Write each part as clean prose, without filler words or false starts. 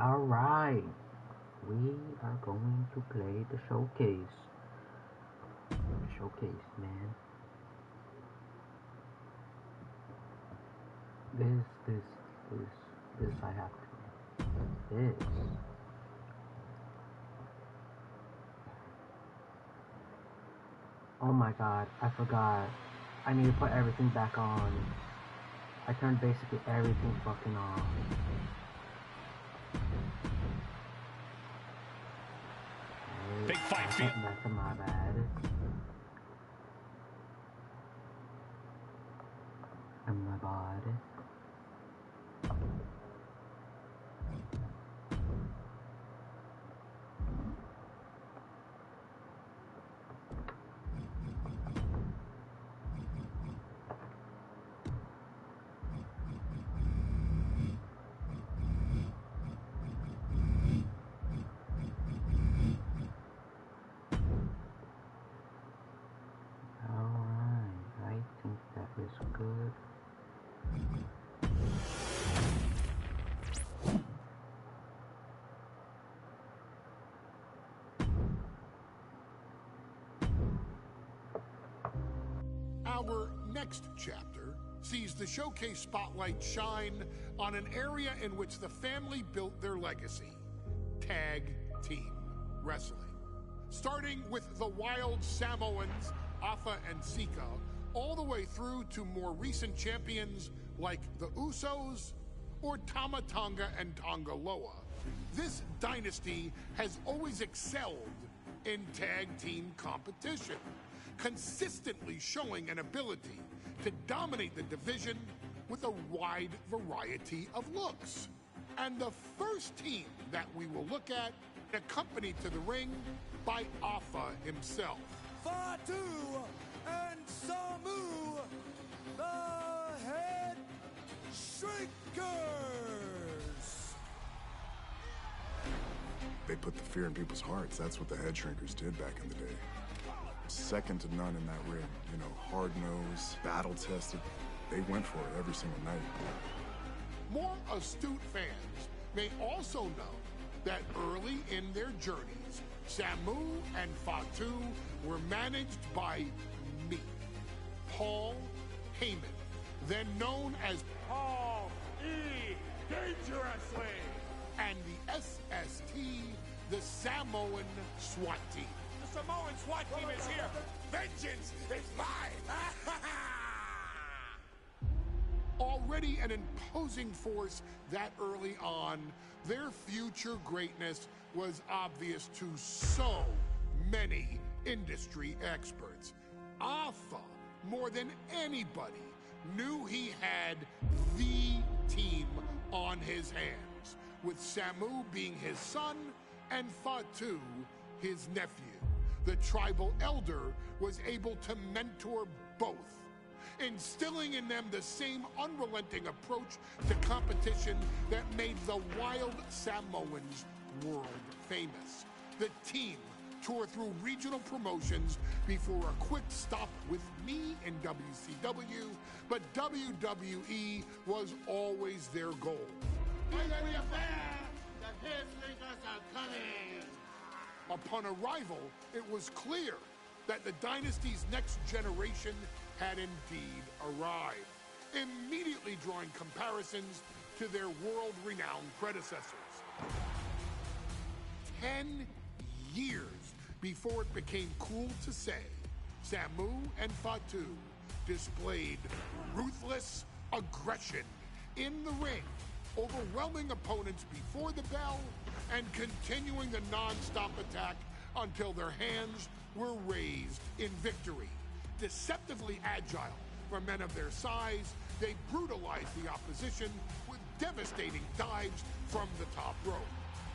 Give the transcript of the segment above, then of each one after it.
Alright, we are going to play the showcase. The showcase, man. This I have to. This. Oh my god, I forgot. I need to put everything back on. I turned basically everything fucking off. Big fight. That's my bad. And my bad. Good. Our next chapter sees the showcase spotlight shine on an area in which the family built their legacy: tag team wrestling. Starting with the wild Samoans, Afa and Sika, all the way through to more recent champions like the Usos or Tama Tonga and Tonga Loa. This dynasty has always excelled in tag team competition, consistently showing an ability to dominate the division with a wide variety of looks. And the first team that we will look at, accompanied to the ring by Afa himself. Fatu and Samu, the Head Shrinkers. They put the fear in people's hearts. That's what the Head Shrinkers did back in the day. Second to none in that ring. You know, hard-nosed, battle-tested. They went for it every single night. More astute fans may also know that early in their journeys, Samu and Fatu were managed by me, Paul Heyman, then known as Paul E. Dangerously, and the SST, the Samoan SWAT team. The Samoan SWAT team is here. Vengeance is mine. Already an imposing force that early on, their future greatness was obvious to so many industry experts. Afa, more than anybody, knew he had the team on his hands, with Samu being his son and Fatu his nephew. The tribal elder was able to mentor both, instilling in them the same unrelenting approach to competition that made the wild Samoans world famous. The team toured through regional promotions before a quick stop with me in WCW, but WWE was always their goal. Upon arrival, it was clear that the dynasty's next generation had indeed arrived, immediately drawing comparisons to their world-renowned predecessors. 10 years before it became cool to say, Samu and Fatu displayed ruthless aggression in the ring, overwhelming opponents before the bell and continuing the non-stop attack until their hands were raised in victory. Deceptively agile for men of their size, they brutalized the opposition with devastating dives from the top rope.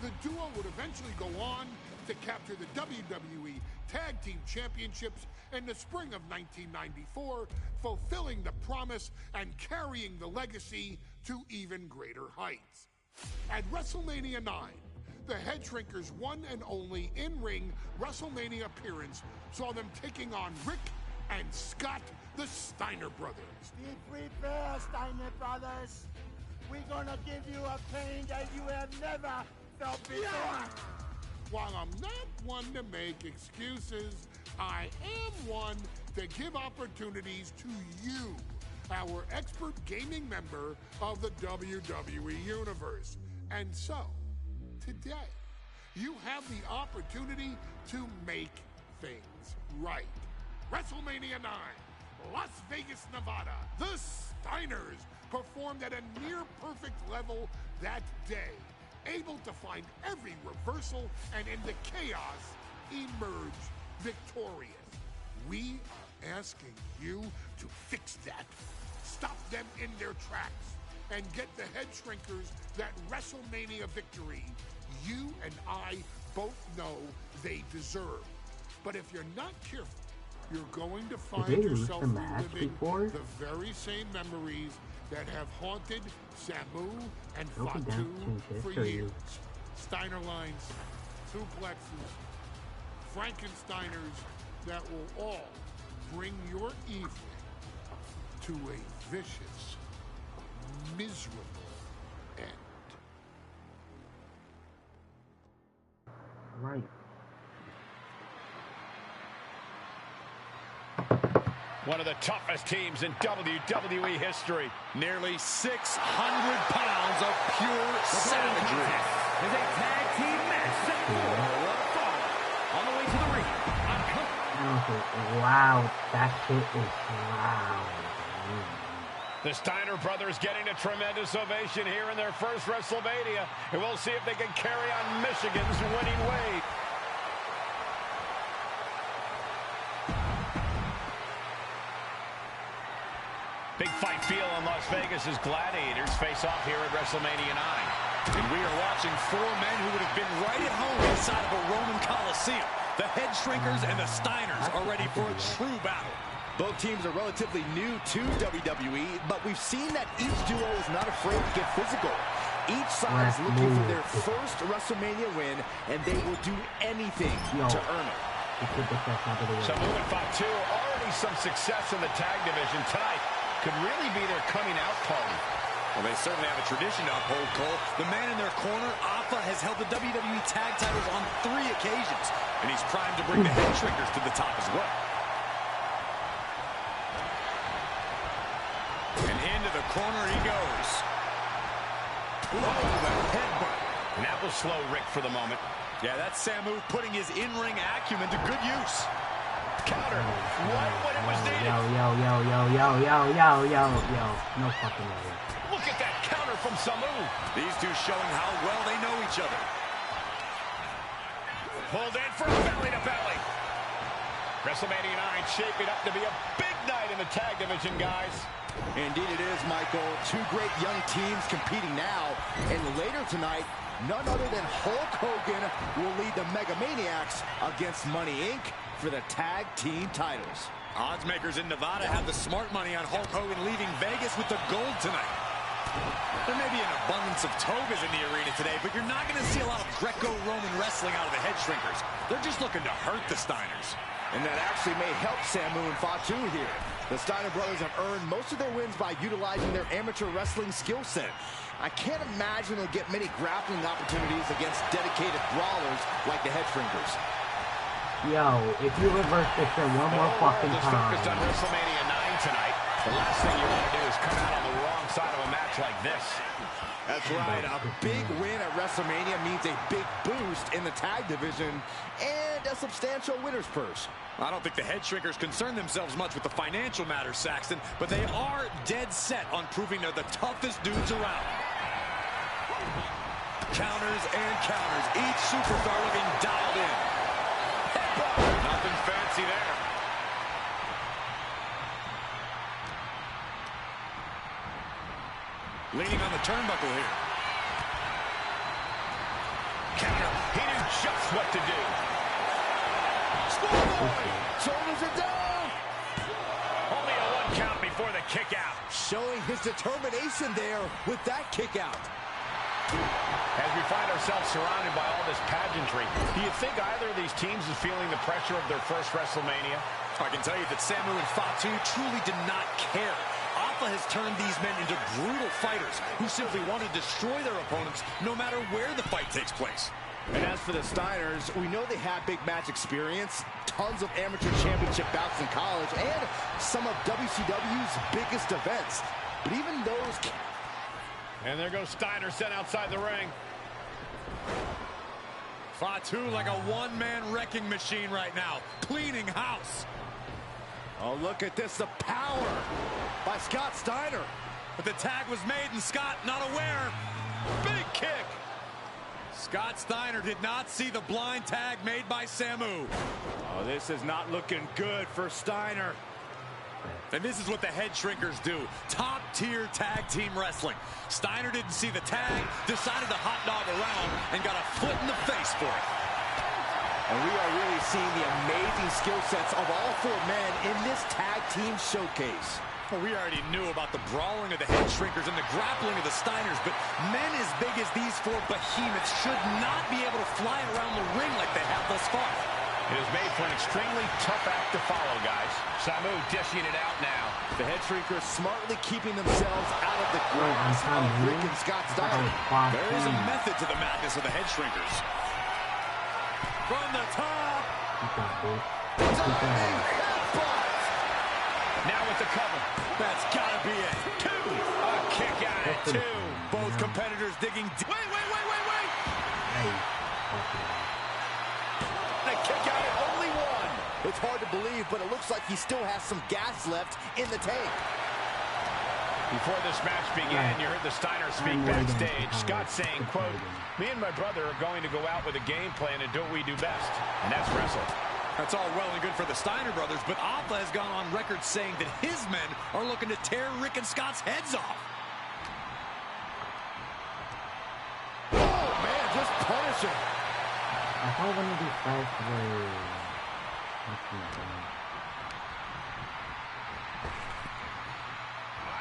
The duo would eventually go on to capture the WWE Tag Team Championships in the spring of 1994, fulfilling the promise and carrying the legacy to even greater heights. At WrestleMania 9, the Head Shrinkers' one and only in-ring WrestleMania appearance saw them taking on Rick and Scott, the Steiner brothers. Be prepared, Steiner brothers. we're gonna give you a pain that you have never felt before. While I'm not one to make excuses, I am one to give opportunities to you, our expert gaming member of the WWE Universe. And so, today, you have the opportunity to make things right. WrestleMania 9, Las Vegas, Nevada. The Steiners performed at a near-perfect level that day, able to find every reversal and in the chaos, emerge victorious. We are asking you to fix that. Stop them in their tracks and get the Head Shrinkers that WrestleMania victory you and I both know they deserve. But if you're not careful, you're going to find yourself reliving the very same memories that have haunted Samu and Fatu for years. Steiner lines, suplexes, Frankensteiners that will all bring your evening to a vicious, miserable end. Right. One of the toughest teams in WWE history. Nearly 600 pounds of pure savagery. Is a tag team match set for one fall. On the way to the ring. Wow, that shit is loud. The Steiner brothers getting a tremendous ovation here in their first WrestleMania. And we'll see if they can carry on Michigan's winning way. Big fight feel in Las Vegas as Gladiators face off here at WrestleMania 9. And we are watching four men who would have been right at home inside of a Roman Coliseum. The Head Shrinkers and the Steiners are ready for a true battle. Both teams are relatively new to WWE, but we've seen that each duo is not afraid to get physical. Each side is looking for their first WrestleMania win, and they will do anything to earn it. Samu and Fatu, already some success in the tag division tonight. Could really be their coming out party. Well, they certainly have a tradition to uphold, Cole. The man in their corner, Alpha, has held the WWE tag titles on 3 occasions, and he's primed to bring the Head Shrinkers to the top as well. And into the corner he goes. Oh, the headbutt. And that was slow, Rick, for the moment. Yeah, that's Samu putting his in-ring acumen to good use. Counter. Right when it was needed. No fucking way. Look at that counter from Samu. These two showing how well they know each other. Pulled in for a belly-to-belly. WrestleMania 9 shaping up to be a big night in the tag division, guys. Indeed it is, Michael. Two great young teams competing now. And later tonight, none other than Hulk Hogan will lead the Mega Maniacs against Money Inc. for the tag team titles. Oddsmakers in Nevada have the smart money on Hulk Hogan leaving Vegas with the gold tonight. There may be an abundance of togas in the arena today, but you're not going to see a lot of Greco-Roman wrestling out of the Head Shrinkers. They're just looking to hurt the Steiners. And that actually may help Samu and Fatu here. The Steiner brothers have earned most of their wins by utilizing their amateur wrestling skill set. I can't imagine they'll get many grappling opportunities against dedicated brawlers like the Head Shrinkers. Yo, if you reverse this shit one more fucking just time. Focused on WrestleMania 9 tonight. The last thing you want to do is come out on the wrong side of a match like this. That's right. A big win at WrestleMania means a big boost in the tag division and a substantial winner's purse. I don't think the Head Shrinkers concern themselves much with the financial matters, Saxton, but they are dead set on proving they're the toughest dudes around. Counters and counters. Each superstar looking dialed in. Nothing fancy there. Leaning on the turnbuckle here. Counter. He knew just what to do. Shoulders are down. Only a 1 count before the kick out. Showing his determination there with that kick out. As we find ourselves surrounded by all this pageantry, do you think either of these teams is feeling the pressure of their first WrestleMania? I can tell you that Samu and Fatu truly did not care. Alpha has turned these men into brutal fighters who simply want to destroy their opponents no matter where the fight takes place. And as for the Steiners, we know they have big match experience, tons of amateur championship bouts in college, and some of WCW's biggest events. But even those... And there goes Steiner sent outside the ring. Fatu like a one-man wrecking machine right now, cleaning house. Oh, look at this, the power by Scott Steiner. But the tag was made and Scott not aware. Big kick. Scott Steiner did not see the blind tag made by Samu. Oh, this is not looking good for Steiner. And this is what the head shrinkers do. Top-tier tag team wrestling. Steiner didn't see the tag, decided to hot dog around, and got a foot in the face for it. And we are really seeing the amazing skill sets of all four men in this tag team showcase. Well, we already knew about the brawling of the head shrinkers and the grappling of the Steiners, but men as big as these four behemoths should not be able to fly around the ring like they have thus far. It is made for an extremely tough act to follow, guys. Samu dishing it out now. The head shrinkers smartly keeping themselves out of the grasp of Rick and Scott Steiner. There is a method to the madness of the head shrinkers. From the top. Now with the cover. That's gotta be it. Two. A kick out at two. Both competitors digging deep. Wait. A kick out at only one. It's hard to believe, but it looks like he still has some gas left in the tank. Before this match began, you heard the Steiner speak backstage. Scott saying, quote, "Me and my brother are going to go out with a game plan and do what we do best, and that's wrestle." That's all well and good for the Steiner brothers, but Alpha has gone on record saying that his men are looking to tear Rick and Scott's heads off. Oh, man, just punishing. I thought one of these guys were...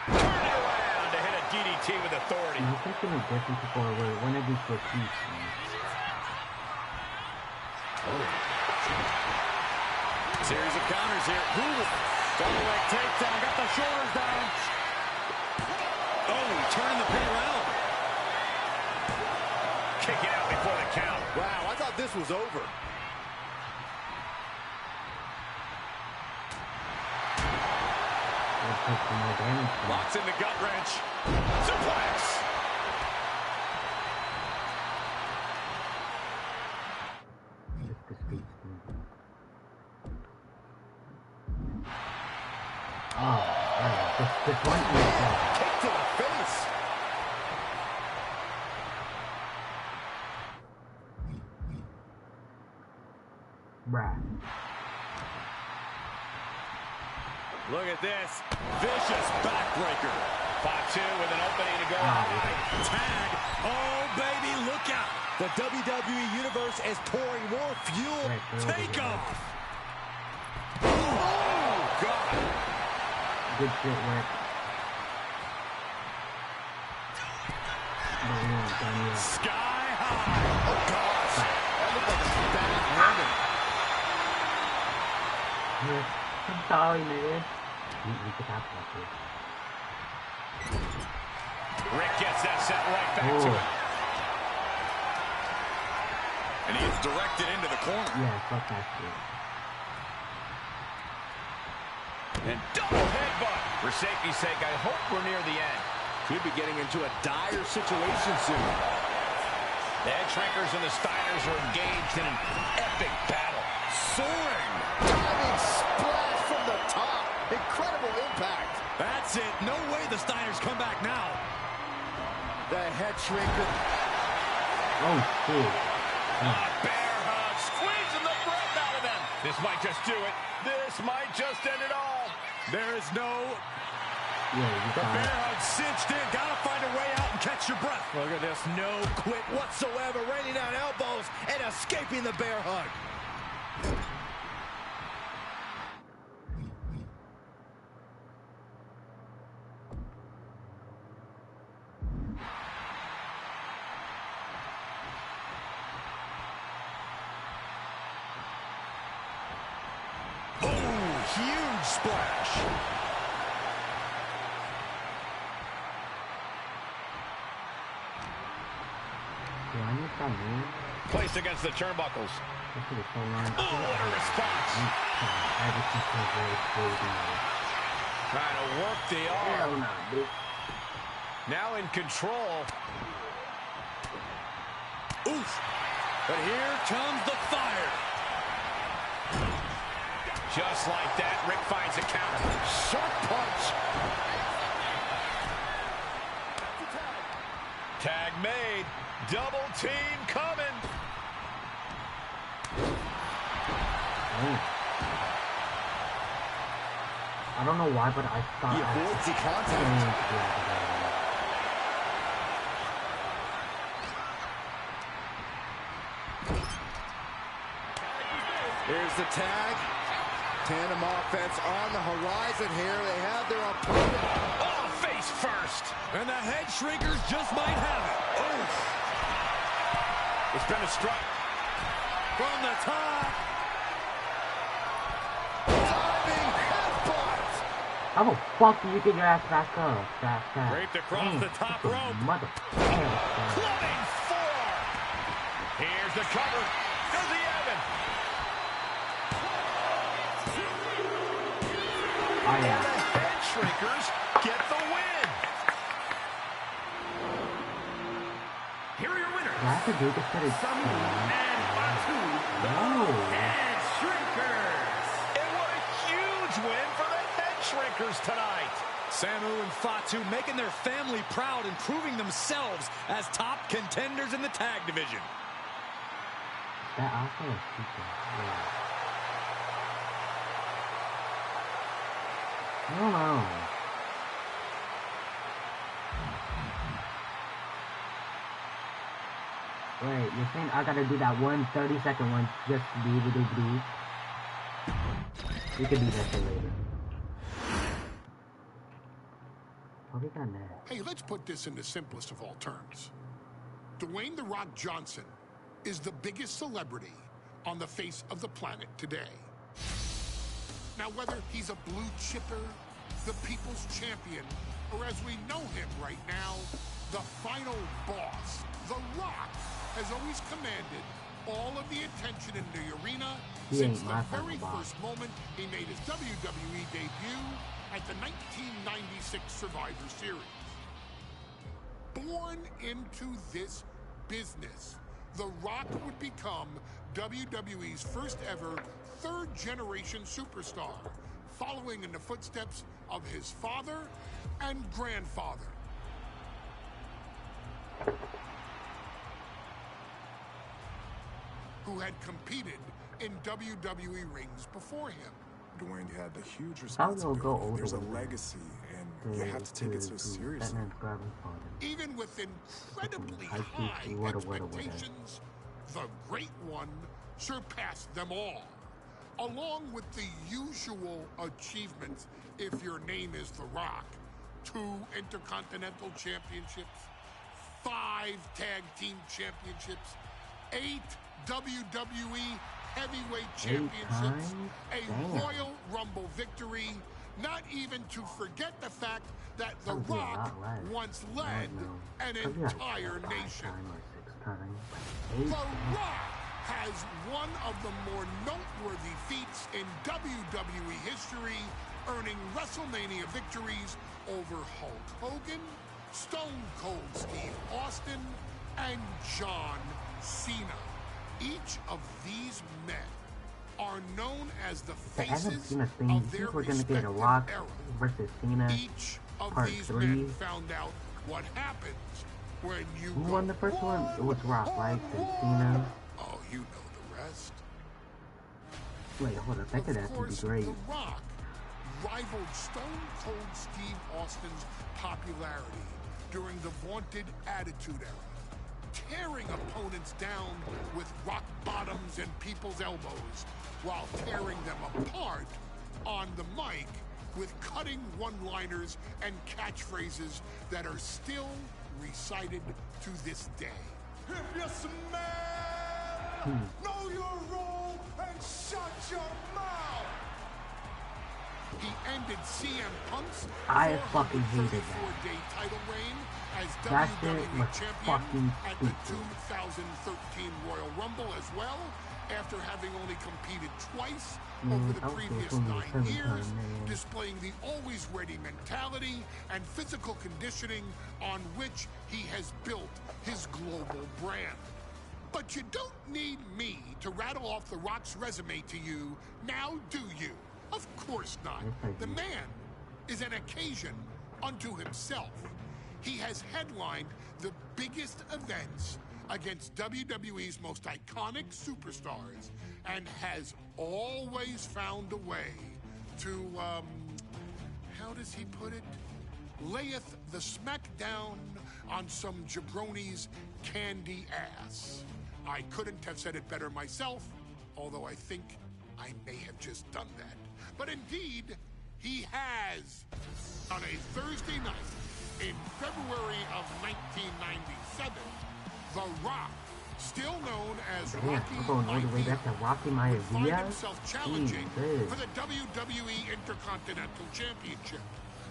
Turn it around to hit a DDT with authority. I was thinking of different people where one of these were peace. Series of counters here. Double leg takedown, got the shoulders down. Oh, turning the pin around. Kicking out before the count. Wow, I thought this was over. Locks in the gut wrench. Suplex. This one is Kick to the face. bruh. Look at this. Vicious backbreaker. Fatu with an opening to go. Tag. Oh, baby, look out. The WWE Universe is pouring more fuel. Take off. Oh, God. Good shit work. Sky high. Oh, gosh. That looked like a bad landing. I'm sorry, man. We could have that too. Rick gets that set right back to him. And he is directed into the corner. Yeah, fuck that shit. And double headbutt. For safety's sake, I hope we're near the end. Could be getting into a dire situation soon. The head shrinkers and the Steiners are engaged in an epic battle. Soaring. Diving splash from the top. Incredible impact. That's it. No way the Steiners come back now. The head shrinker. Oh, shit. A bear hug, squeezing the breath out of them. This might just do it. This might just end it all. There is no... Yeah, the bear hug cinched in. Gotta find a way out and catch your breath. Look at this. No quit whatsoever. Raining down elbows and escaping the bear hug. Oh, huge splash. I need that move. Placed against the turnbuckles. This is so long. Oh, what a response. Trying to work the arm. Now in control. Oof. But here comes the fire. Just like that, Rick finds a counter. Sharp punch. Tag made. Double team coming. I don't know why, but I thought He avoids the contact. Here's the tag. Tandem offense on the horizon here. They have their opponent. Oh, face first. And the head shrinkers just might have it. Oof. It's been a strike. From the top. Diving headbutt. How the fuck do you get your ass back up? Fast. Draped across the top rope. Mother. Clubbing four. Here's the cover. Does he have it? I am. The head shrinkers get the win. Here are your winners. Do I have to do this to the Samu and Fatu. No. Head Shrinkers. And what a huge win for the head shrinkers tonight. Samu and Fatu making their family proud and proving themselves as top contenders in the tag division. That also is super. Yeah. I don't know. Wait, you're saying I gotta do that 1 30-second one just to be able to do? We could do that shit later. What we got next? Hey, let's put this in the simplest of all terms. Dwayne "The Rock" Johnson is the biggest celebrity on the face of the planet today. Now, whether he's a blue chipper, the people's champion, or as we know him right now, the final boss, The Rock has always commanded all of the attention in the arena since the very first moment he made his WWE debut at the 1996 Survivor Series. Born into this business, The Rock would become WWE's first ever third-generation superstar, following in the footsteps of his father and grandfather. Who had competed in WWE rings before him. Dwayne had the huge I'll go responsibility. There's a over legacy, and you have to take it so seriously. Even with incredibly high expectations, the Great One surpassed them all. Along with the usual achievements, if your name is The Rock: 2 Intercontinental Championships, 5 Tag Team Championships, 8 WWE Heavyweight Championships, a Royal Rumble victory, not even to forget the fact that The Rock once led an entire nation. The Rock has one of the more noteworthy feats in WWE history, earning WrestleMania victories over Hulk Hogan, Stone Cold Steve Austin, and John Cena. Each of these men are known as the faces of their respective era. Each of these men found out what happens when you Who won the first one? It was Rock, right? And Cena. Oh, you know the rest. Wait, hold up. That could actually be great. The Rock rivaled Stone Cold Steve Austin's popularity during the vaunted Attitude Era, tearing opponents down with rock bottoms and people's elbows, while tearing them apart on the mic with cutting one-liners and catchphrases that are still recited to this day. If you smell, know your role and shut your mouth. He ended CM Punk's I fucking hated that. 434-day title reign as That shit WWE was champion fucking at the stupid. 2013 Royal Rumble as well, after having only competed twice over the previous 9 years, displaying the always ready mentality and physical conditioning on which he has built his global brand. But you don't need me to rattle off The Rock's resume to you, now do you? Of course not. The man is an occasion unto himself. He has headlined the biggest events against WWE's most iconic superstars and has always found a way to, how does he put it? Layeth the smackdown on some jabroni's candy ass. I couldn't have said it better myself, although I think I may have just done that. But indeed, he has. On a Thursday night in February of 1997, The Rock, still known as Rocky Maivia, would find himself challenging for the WWE Intercontinental Championship.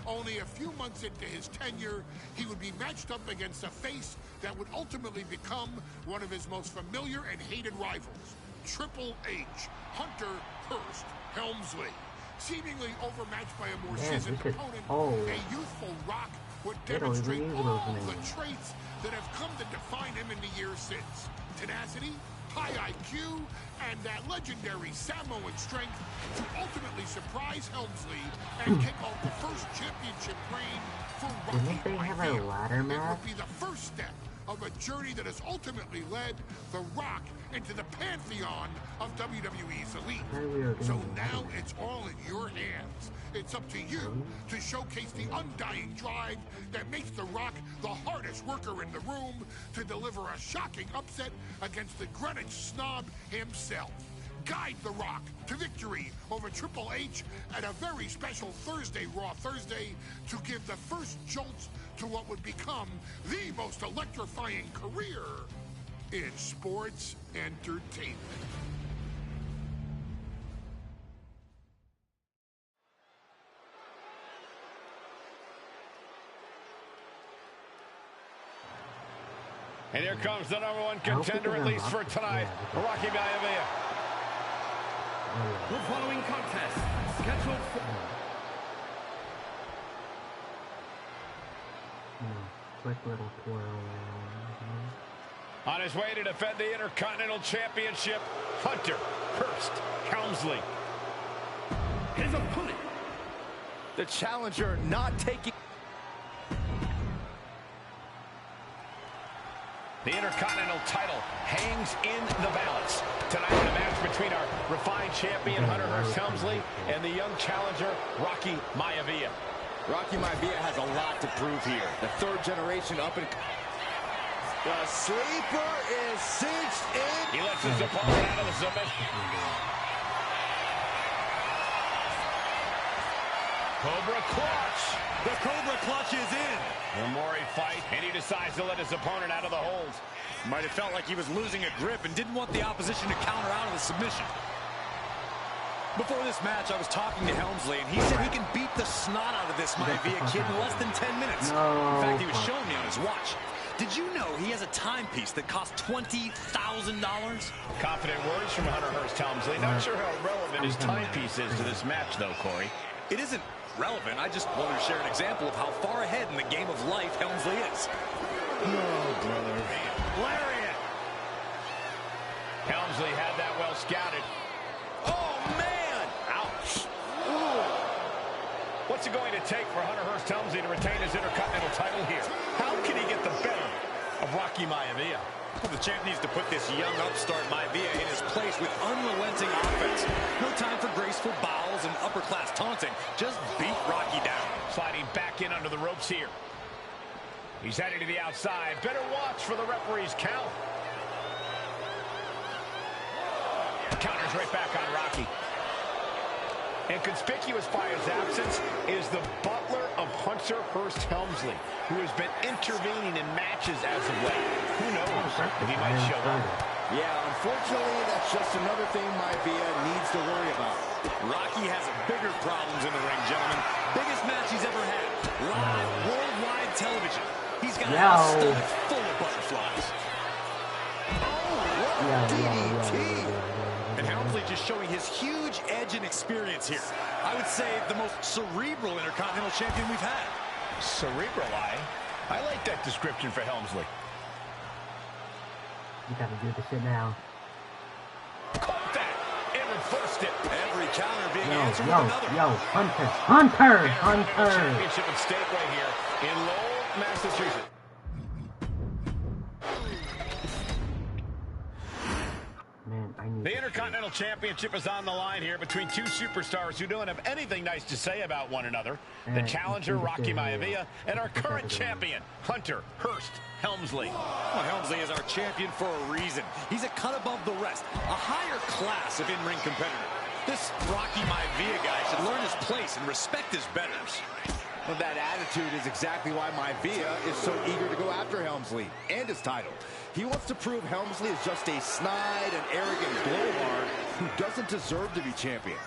Only a few months into his tenure, he would be matched up against a face that would ultimately become one of his most familiar and hated rivals, Triple H, Hunter Hearst Helmsley. Seemingly overmatched by a more seasoned opponent, a youthful Rock would demonstrate all the traits that have come to define him in the years since. Tenacity, high IQ, and that legendary Samoan strength to ultimately surprise Helmsley and kick off the first championship reign for Rocky Maivia. It would be the first step of a journey that has ultimately led The Rock into the pantheon of WWE's elite. So now it's all in your hands. It's up to you to showcase the undying drive that makes The Rock the hardest worker in the room to deliver a shocking upset against the Greenwich snob himself. Guide The Rock to victory over Triple H at a very special Thursday, Raw Thursday, to give the first jolts to what would become the most electrifying career in sports entertainment. And here comes the #1 contender, at least for tonight, Rocky Maivia. The following contest, scheduled for... Quick little twirl. On his way to defend the Intercontinental Championship, Hunter Hearst Helmsley. His opponent. The challenger not taking... The Intercontinental title hangs in the balance. Tonight, the match between our refined champion, Hunter Hearst Helmsley, and the young challenger, Rocky Maivia. Rocky Maivia has a lot to prove here. The third generation up and... The sleeper is cinched in. He lets his opponent out of the submission. Cobra Clutch. The Cobra Clutch is in. The more he fights, and he decides to let his opponent out of the hold. Might have felt like he was losing a grip and didn't want the opposition to counter out of the submission. Before this match, I was talking to Helmsley, and he said he can beat the snot out of this Maivia kid in less than 10 minutes. In fact, he was showing me on his watch. Did you know he has a timepiece that costs $20,000? Confident words from Hunter Hearst Helmsley. Not sure how relevant his timepiece is to this match, though, Corey. It isn't relevant. I just wanted to share an example of how far ahead in the game of life Helmsley is. Oh, brother. Lariat! Helmsley had that well scouted. Oh, man! Ouch. Ooh. What's it going to take for Hunter Hearst Helmsley to retain his Intercontinental title here? How can he get the better of Rocky Maivia? Well, the champ needs to put this young upstart Maivia in his place with unrelenting offense. No time for graceful bows and upper-class taunting. Just beat Rocky down. Sliding back in under the ropes here. He's heading to the outside. Better watch for the referee's count. Counters right back on Rocky. And conspicuous by his absence is the butler of Hunter Hearst Helmsley, who has been intervening in matches as of late. Who knows if he might show up. Yeah, unfortunately, that's just another thing Maivia needs to worry about. Rocky has bigger problems in the ring, gentlemen. Biggest match he's ever had. Live, worldwide television. He's got a stomach full of butterflies. Oh, what DDT! And Helmsley just showing his huge edge and experience here. I would say the most cerebral Intercontinental Champion we've had. Cerebral, I like that description for Helmsley. You gotta do this shit now. Caught that and reversed it. Every counter being answered with another. Hunter! Championship at stake right here in Lowell, Massachusetts. Man, I need the Intercontinental Championship is on the line here between two superstars who don't have anything nice to say about one another. The challenger, Rocky Maivia, and our current champion, Hunter Hearst Helmsley. Well, Helmsley is our champion for a reason. He's a cut above the rest, a higher class of in-ring competitor. This Rocky Maivia guy should learn his place and respect his betters. Well, that attitude is exactly why Maivia is so eager to go after Helmsley and his title. He wants to prove Helmsley is just a snide and arrogant blowhard who doesn't deserve to be champion.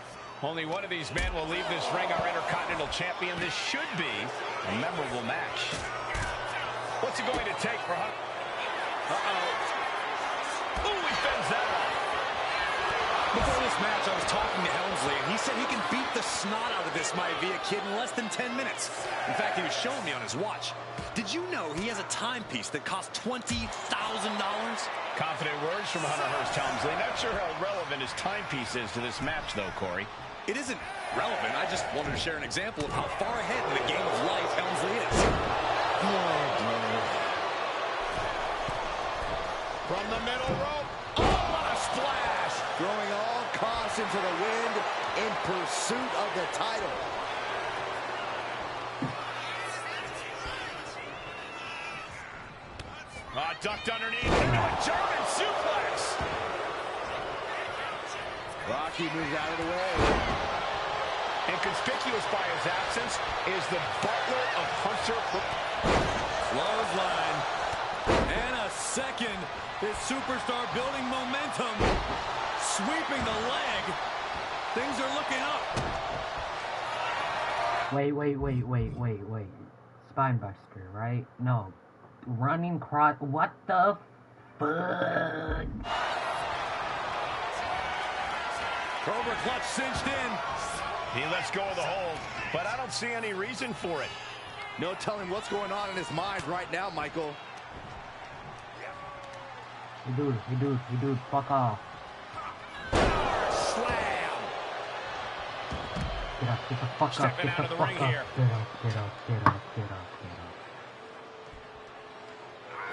Only one of these men will leave this ring our Intercontinental Champion. This should be a memorable match. What's it going to take for Hunter? Ooh, he fends that off. Before this match, I was talking to Helmsley, and he said he can beat the snot out of this Maivia kid in less than 10 minutes. In fact, he was showing me on his watch. Did you know he has a timepiece that costs $20,000? Confident words from Hunter Hearst Helmsley. Not sure how relevant his timepiece is to this match, though, Corey. It isn't relevant. I just wanted to share an example of how far ahead in the game of life Helmsley is. From the middle rope. Oh, what a splash! Throwing all caution to the wind in pursuit of the title. Ducked underneath into a German suplex. Rocky moves out of the way. Inconspicuous by his absence is the butler of Hunter. Clothesline. And a second. This superstar building momentum. Sweeping the leg. Things are looking up. Wait. Spinebuster, right? No. Running cross. What the fuck? Cobra clutch cinched in. He lets go of the hold, but I don't see any reason for it. No telling what's going on in his mind right now, Michael. Hey dude, fuck off. Slam. Get the fuck Stepping up. out of the ring here. Get up.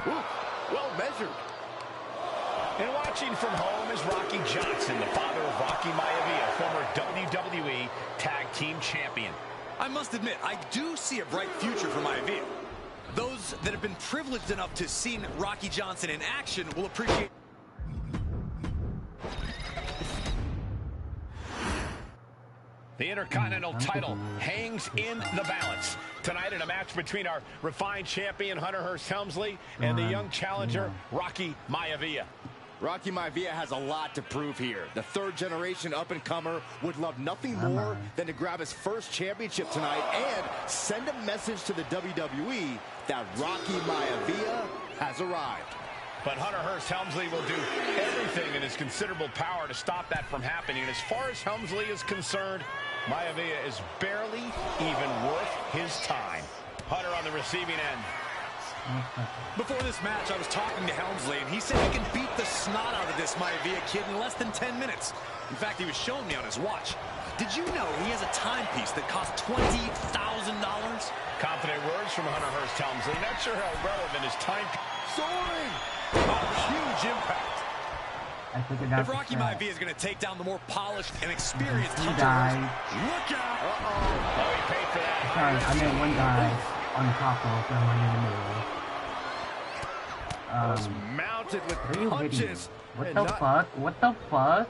Ooh, well measured. And watching from home is Rocky Johnson, the father of Rocky Maivia, former WWE Tag Team Champion. I must admit, I do see a bright future for Maivia. Those that have been privileged enough to see Rocky Johnson in action will appreciate. The Intercontinental title hangs in the balance. Tonight in a match between our refined champion, Hunter Hearst Helmsley, and the young challenger, Rocky Maivia. Rocky Maivia has a lot to prove here. The third-generation up-and-comer would love nothing more than to grab his first championship tonight and send a message to the WWE that Rocky Maivia has arrived. But Hunter Hearst Helmsley will do everything in his considerable power to stop that from happening. And as far as Helmsley is concerned, Maivia is barely even worth his time. Hunter on the receiving end. Before this match, I was talking to Helmsley, and he said he can beat the snot out of this Maivia kid in less than 10 minutes. In fact, he was showing me on his watch. Did you know he has a timepiece that costs $20,000? Confident words from Hunter Hearst Helmsley. Not sure how relevant his timepiece. Soaring! Oh, huge impact. I figured out if Rocky Maivia is going to take down the more polished and experienced He Hunter died. Hearst, look out! Oh, he paid for that. Sorry, I meant one guy on top of the one in the middle. Mounted with Are you punches. What the fuck? What the fuck?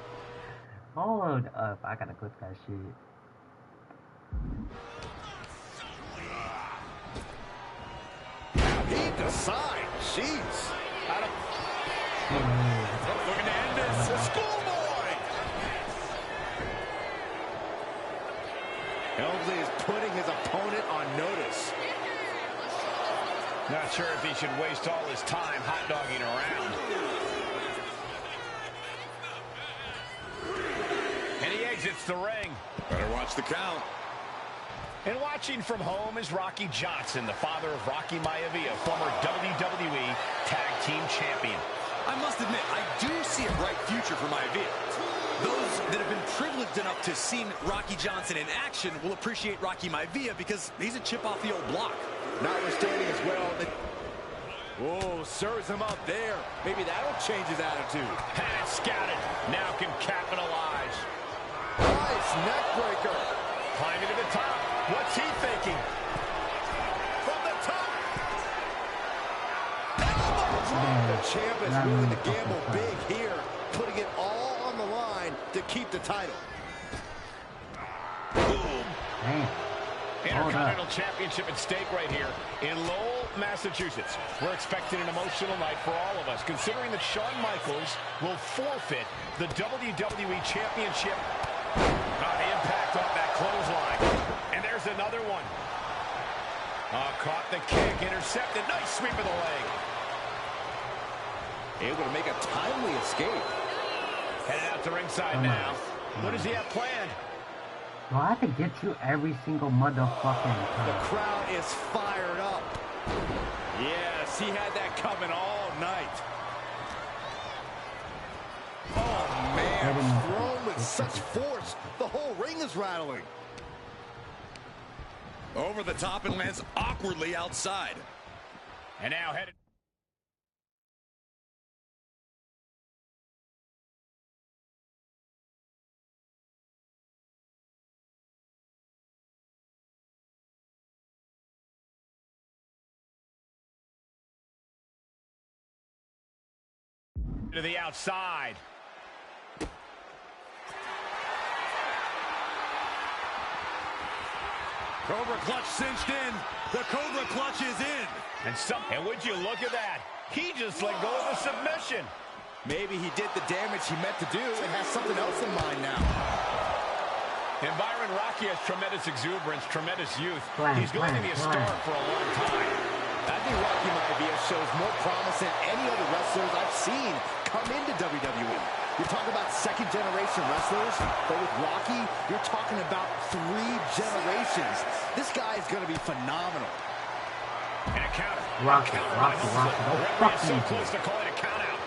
Hold up. I gotta clip that shit. He decides. Jeez. Helmsley is putting his opponent on notice. Not sure if he should waste all his time hot-dogging around. And he exits the ring. Better watch the count. And watching from home is Rocky Johnson, the father of Rocky Maivia, former WWE Tag Team Champion. I must admit, I do see a bright future for Maivia. Those that have been privileged enough to see Rocky Johnson in action will appreciate Rocky Maivia because he's a chip off the old block. Notwithstanding as well that... Whoa, serves him up there. Maybe that'll change his attitude. Had it scouted. Now can capitalize. Nice neck breaker. Climbing to the top. What's he thinking? From the top. Elbow drop. The champ is willing to gamble big here, putting it all on the line to keep the title. Boom. Intercontinental Championship at stake right here in Lowell, Massachusetts. We're expecting an emotional night for all of us, considering that Shawn Michaels will forfeit the WWE Championship. The impact off that clothesline. And there's another one. Caught the kick, intercepted. Nice sweep of the leg. Able to make a timely escape. Headed out to ringside now. What does he have planned? Do I have to get you every single motherfucking time? The crowd is fired up. Yes, he had that coming all night. Oh, man, thrown with such force. The whole ring is rattling. Over the top and lands awkwardly outside. And now headed... to the outside. Cobra clutch cinched in. The Cobra clutch is in. And would you look at that? He just let go of the submission. Maybe he did the damage he meant to do and has something else in mind now. And Byron, Rocky has tremendous exuberance, tremendous youth. He's going to be a star for a long time. I think Rocky Maivia shows more promise than any other wrestlers I've seen come into WWE. You're talking about second-generation wrestlers, but with Rocky, you're talking about 3 generations. This guy is going to be phenomenal. And a counter. Rocky. Referee is so close to calling a count out.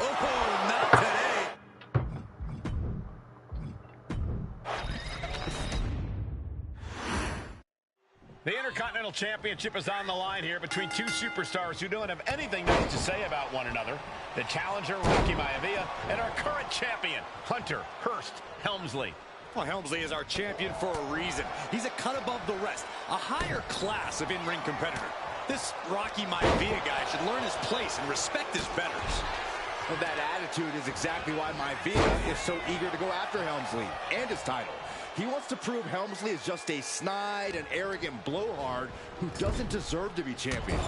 Oh, not today. The Intercontinental Championship is on the line here between two superstars who don't have anything nice to say about one another. The challenger, Rocky Maivia, and our current champion, Hunter Hearst Helmsley. Well, Helmsley is our champion for a reason. He's a cut above the rest, a higher class of in-ring competitor. This Rocky Maivia guy should learn his place and respect his betters. Well, that attitude is exactly why Maivia is so eager to go after Helmsley and his title. He wants to prove Helmsley is just a snide and arrogant blowhard who doesn't deserve to be champion.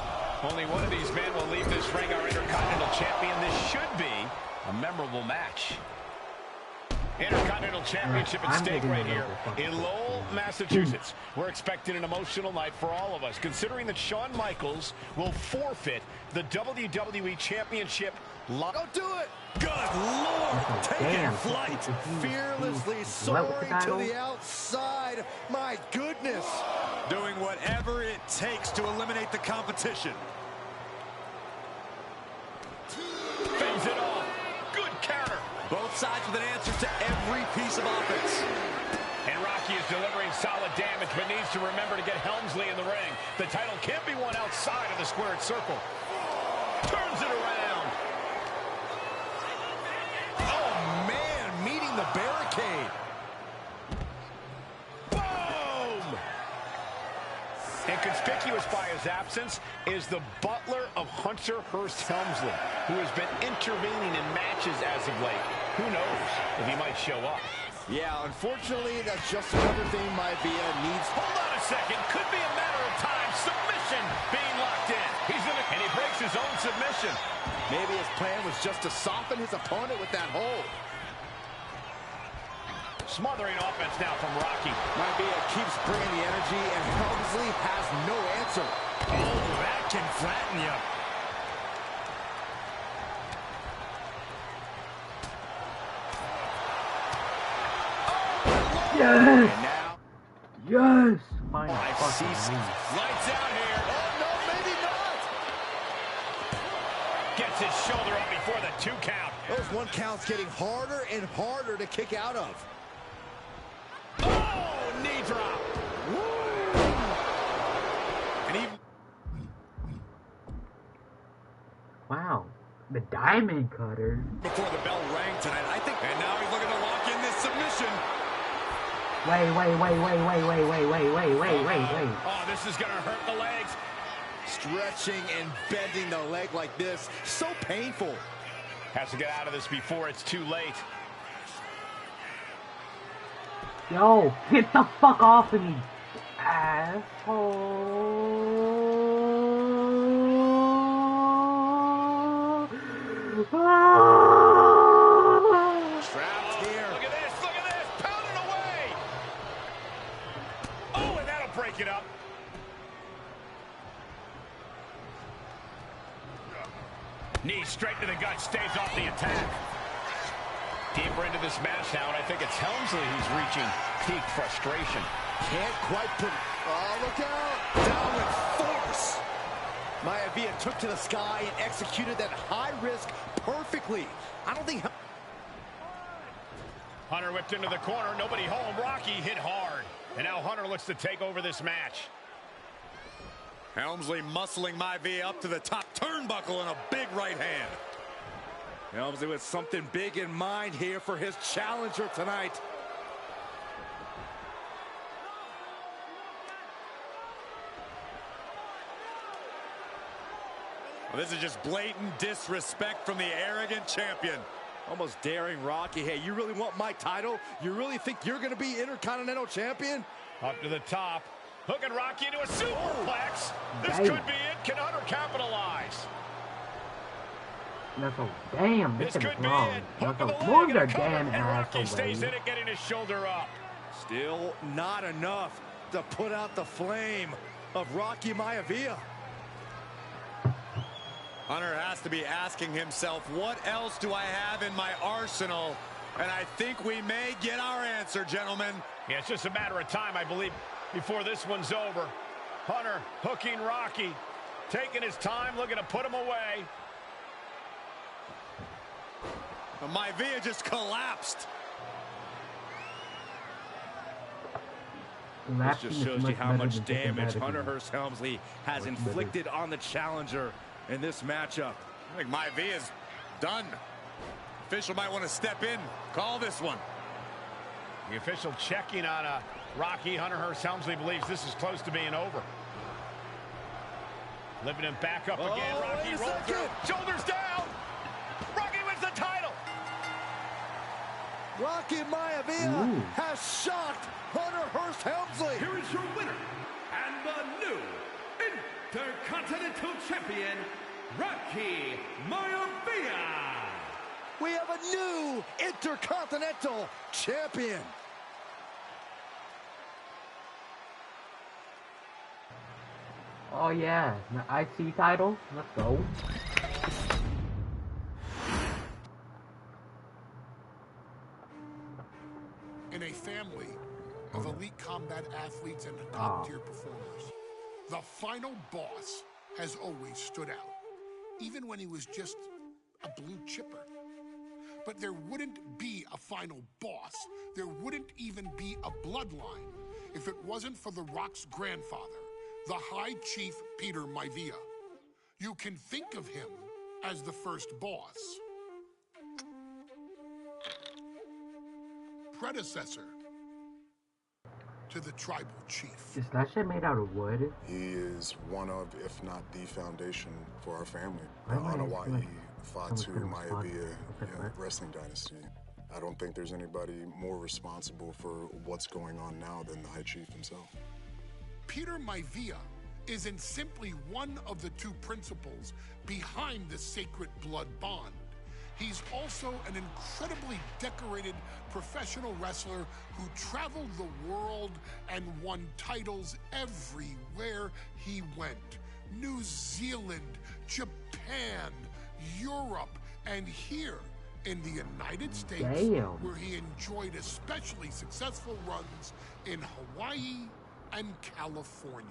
Only one of these men will leave this ring our Intercontinental Champion. This should be a memorable match. Intercontinental Championship at stake right here in Lowell, Massachusetts. We're expecting an emotional night for all of us, considering that Shawn Michaels will forfeit the WWE Championship. Don't do it! Good Lord! Taking flight! Fearlessly soaring to the outside. My goodness! Doing whatever it takes to eliminate the competition. Fends it off. Good counter. Both sides with an answer to every piece of offense. And Rocky is delivering solid damage, but needs to remember to get Helmsley in the ring. The title can't be won outside of the squared circle. Turns it around. Oh, man, meeting the barricade. Boom! And conspicuous by his absence is the butler of Hunter Hearst Helmsley, who has been intervening in matches as of late. Who knows if he might show up? Yeah, unfortunately, that's just another thing Maivia needs. Hold on a second. Could be a matter of time submission being locked in. And he breaks his own submission. Maybe his plan was just to soften his opponent with that hold. Smothering offense now from Rocky. Maivia keeps bringing the energy, and Helmsley has no answer. Oh, that can flatten you. Yes! And now, Yes! Finally, I've fucking ceased. me. Lights out here. oh no, maybe not. Gets his shoulder up before the 2 count. Those 1 counts getting harder and harder to kick out of. Oh, knee drop. And even Wow. The diamond cutter. before the bell rang tonight, I think. And now he's looking to lock in this submission. Wait. Oh, this is going to hurt the legs. Stretching and bending the leg like this, so painful. Has to get out of this before it's too late. Yo, get the fuck off of me, asshole. Trapped here. Look at this, pounding away. Oh, and that'll break it up. Knee straight to the gut, stays off the attack. Deeper into this match now, and I think it's Helmsley who's reaching peak frustration. Can't quite put... Oh, look out! Down with force. Maivia took to the sky and executed that high risk perfectly. I don't think... Hunter whipped into the corner, nobody home. Rocky hit hard. And now Hunter looks to take over this match. Helmsley muscling Maivia up to the top turnbuckle in a big right hand. Helmsley with something big in mind here for his challenger tonight. Well, this is just blatant disrespect from the arrogant champion. Almost daring Rocky, hey, you really want my title? You really think you're going to be Intercontinental Champion? Up to the top. Hooking Rocky into a superplex. This Damn. could be it. Can Hunter capitalize? That's a damn. This This could is be wrong. it. That's Hook of a the leg moves and a are cover. damn And Rocky stays asshole. in it, getting his shoulder up. Still not enough to put out the flame of Rocky Maivia. Hunter has to be asking himself, what else do I have in my arsenal? And I think we may get our answer, gentlemen. Yeah, it's just a matter of time, I believe, before this one's over. Hunter hooking Rocky, taking his time, looking to put him away. Maivia just collapsed. This just shows you how much damage Hunter Hearst Helmsley has inflicted on the challenger in this matchup. I think Maivia's done. Official might want to step in, call this one. The official checking on Rocky. Hunter Hearst Helmsley believes this is close to being over. Lifting him back up again. Rocky rolls through. Shoulders down. Rocky wins the title. Rocky Maivia has shocked Hunter Hearst Helmsley. Here is your winner and the new Intercontinental Champion, Rocky Maivia. We have a new Intercontinental Champion. Oh yeah, the IC title. Let's go. In a family of elite combat athletes and top-tier performers, the final boss has always stood out, even when he was just a blue chipper. But there wouldn't be a final boss. There wouldn't even be a bloodline if it wasn't for The Rock's grandfather, the High Chief Peter Maivia. You can think of him as the first boss. Predecessor to the tribal chief. Is that shit made out of wood? He is one of, if not the foundation for our family. The Why am I Anawai like Fatu someone put him Maivia on spot? wrestling dynasty. I don't think there's anybody more responsible for what's going on now than the High Chief himself. Peter Maivia isn't simply one of the two principles behind the sacred blood bond. He's also an incredibly decorated professional wrestler who traveled the world and won titles everywhere he went. New Zealand, Japan, Europe, and here in the United States, where he enjoyed especially successful runs in Hawaii and California.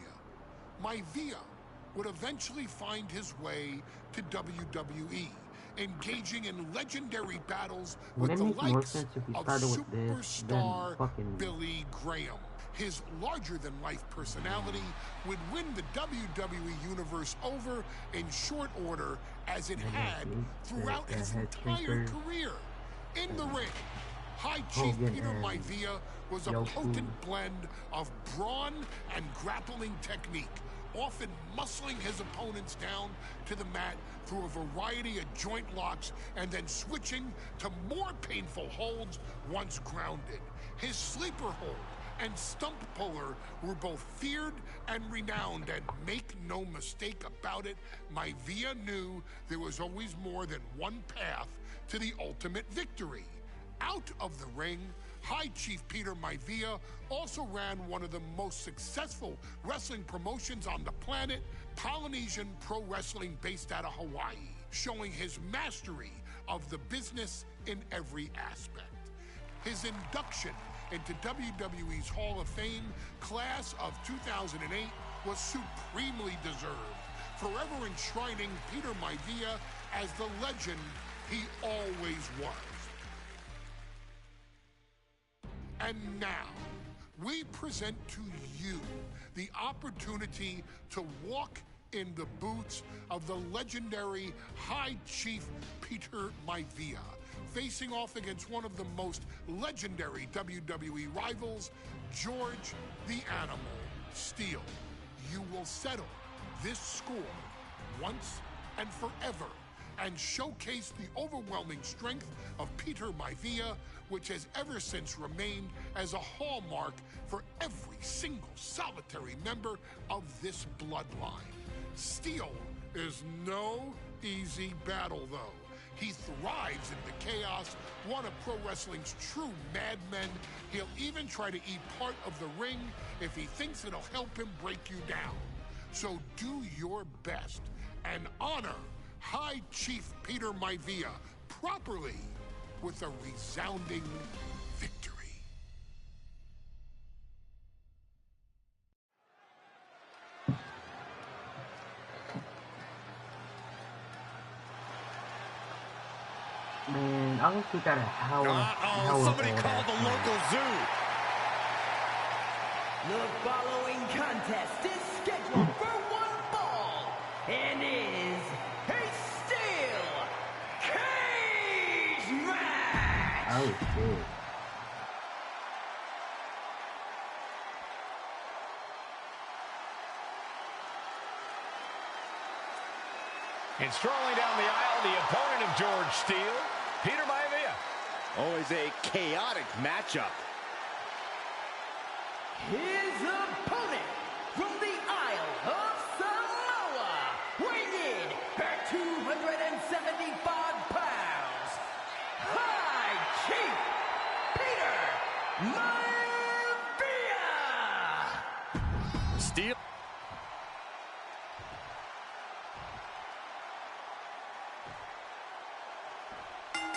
Maivia would eventually find his way to WWE, engaging in legendary battles with the likes of superstar Billy Graham. His larger-than-life personality would win the WWE Universe over in short order, as it had throughout his entire career. In the ring, High Chief Peter Maivia was a potent blend of brawn and grappling technique, often muscling his opponents down to the mat through a variety of joint locks and then switching to more painful holds once grounded. His sleeper hold and stump puller were both feared and renowned, and make no mistake about it, Maivia knew there was always more than one path to the ultimate victory. Out of the ring, High Chief Peter Maivia also ran one of the most successful wrestling promotions on the planet, Polynesian Pro Wrestling, based out of Hawaii, showing his mastery of the business in every aspect. His induction into WWE's Hall of Fame class of 2008 was supremely deserved, forever enshrining Peter Maivia as the legend he always was. And now, we present to you the opportunity to walk in the boots of the legendary High Chief Peter Maivia, facing off against one of the most legendary WWE rivals, George the Animal Steele. You will settle this score once and forever and showcase the overwhelming strength of Peter Maivia, which has ever since remained as a hallmark for every single solitary member of this bloodline. Steele is no easy battle, though. He thrives in the chaos, one of pro wrestling's true madmen. He'll even try to eat part of the ring if he thinks it'll help him break you down. So do your best and honor High Chief Peter Maivia properly with a resounding victory. Man, I wish we got a hell somebody called the local zoo. The following contest is scheduled for one fall and is a steel cage match. Oh, shit. And strolling down the aisle, the opponent of George Steele, Peter Maivia. Always a chaotic matchup. His opponent from the Isle of Samoa, weighing in at 275 pounds, High Chief Peter Maivia. Steele.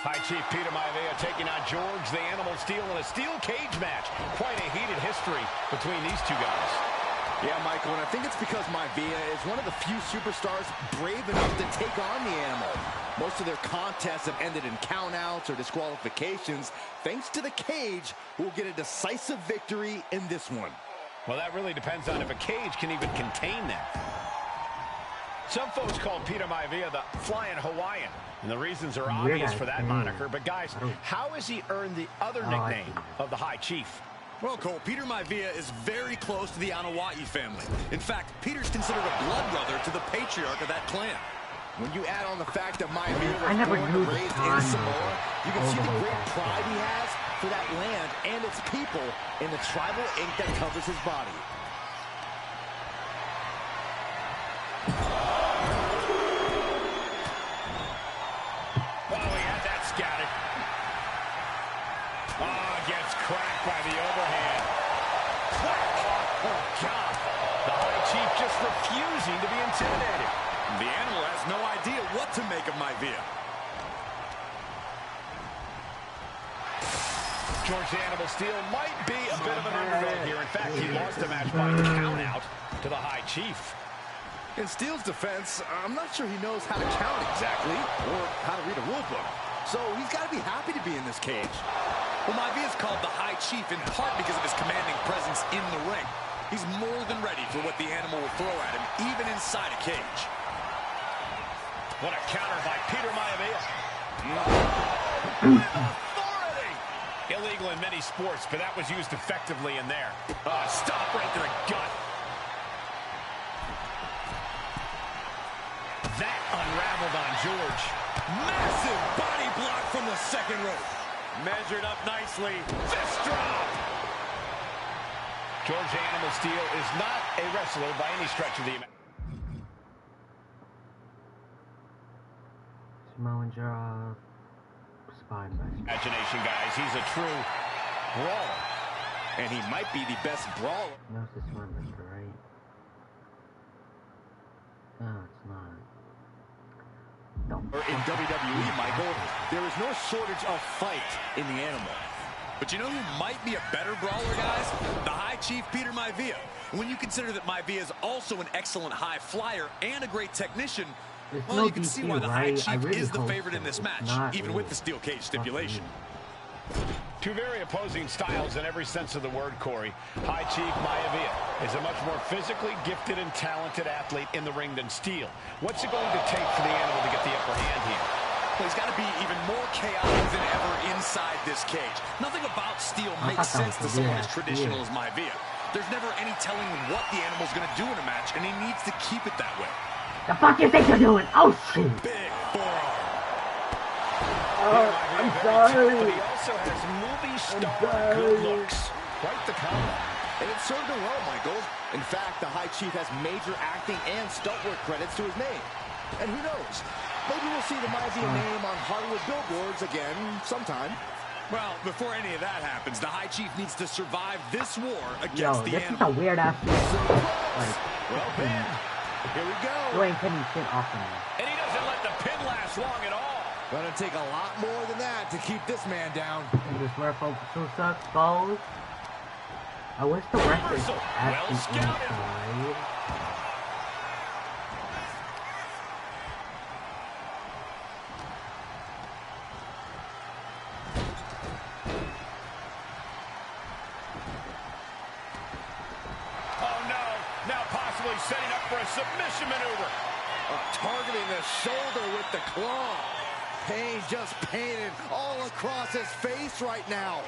High Chief Peter Maivia taking on George the Animal Steele in a steel cage match. Quite a heated history between these two guys. Yeah, Michael, and I think it's because Maivia is one of the few superstars brave enough to take on the Animal. Most of their contests have ended in countouts or disqualifications. Thanks to the cage, we'll get a decisive victory in this one. Well, that really depends on if a cage can even contain them. Some folks call Peter Maivia the Flying Hawaiian, and the reasons are obvious for that moniker. But guys, how has he earned the other nickname of the High Chief? Well, Cole, Peter Maivia is very close to the Anawai family. In fact, Peter's considered a blood brother to the patriarch of that clan. When you add on the fact that Maivia was born and raised in Samoa, you can see the great pride he has for that land and its people in the tribal ink that covers his body. crack by the overhand. Oh, God. The High Chief just refusing to be intimidated. The animal has no idea what to make of Maivia. George the Animal Steel might be a bit of an underdog here. In fact, he lost the match by count out to the High Chief. In Steel's defense, I'm not sure he knows how to count exactly or how to read a rule book. So he's got to be happy to be in this cage. Well, Maivia is called the High Chief in part because of his commanding presence in the ring. He's more than ready for what the animal will throw at him, even inside a cage. What a counter by Peter Maivia. Authority! Illegal in many sports, but that was used effectively in there. Stop right to the gut. That unraveled on George. Massive body block from the second rope. Measured up nicely. Fist drop! George the Animal Steel is not a wrestler by any stretch of the imagination. Samoan drop. Spine buster. Imagination, guys. He's a true brawler. And he might be the best brawler. No, it's the spine buster, right? No, it's not. In WWE, Michael, there is no shortage of fight in the animal. But you know who might be a better brawler, guys? The High Chief, Peter Maivia. When you consider that Maivia is also an excellent high flyer and a great technician, well, no you can see why the High Chief really is the favorite in this match, even with the steel cage stipulation. Two very opposing styles in every sense of the word, Corey. High Chief Maivia is a much more physically gifted and talented athlete in the ring than Steel. What's it going to take for the animal to get the upper hand here? Well, he's got to be even more chaotic than ever inside this cage. Nothing about Steel makes sense to someone as traditional as Maivia. There's never any telling what the animal's going to do in a match, and he needs to keep it that way. The fuck you think you're doing? Oh, shit! Big forearm. I'm sorry. But he also has movie star good looks. Quite the combo. And it served him well, Michael. In fact, the High Chief has major acting and stunt work credits to his name. And who knows? Maybe we'll see the Maivia name on Hollywood billboards again sometime. Well, before any of that happens, the High Chief needs to survive this war against the this animal. is a weird ass. Like, Well pinned. Here we go. you ain't pinning shit off of me. And he doesn't let the pin last long at all. Gonna take a lot more than that to keep this man down. And this where folks who sucks balls. I wish the wrestlers at the inside. Setting up for a submission maneuver. Targeting the shoulder with the claw. Pain just painted all across his face right now.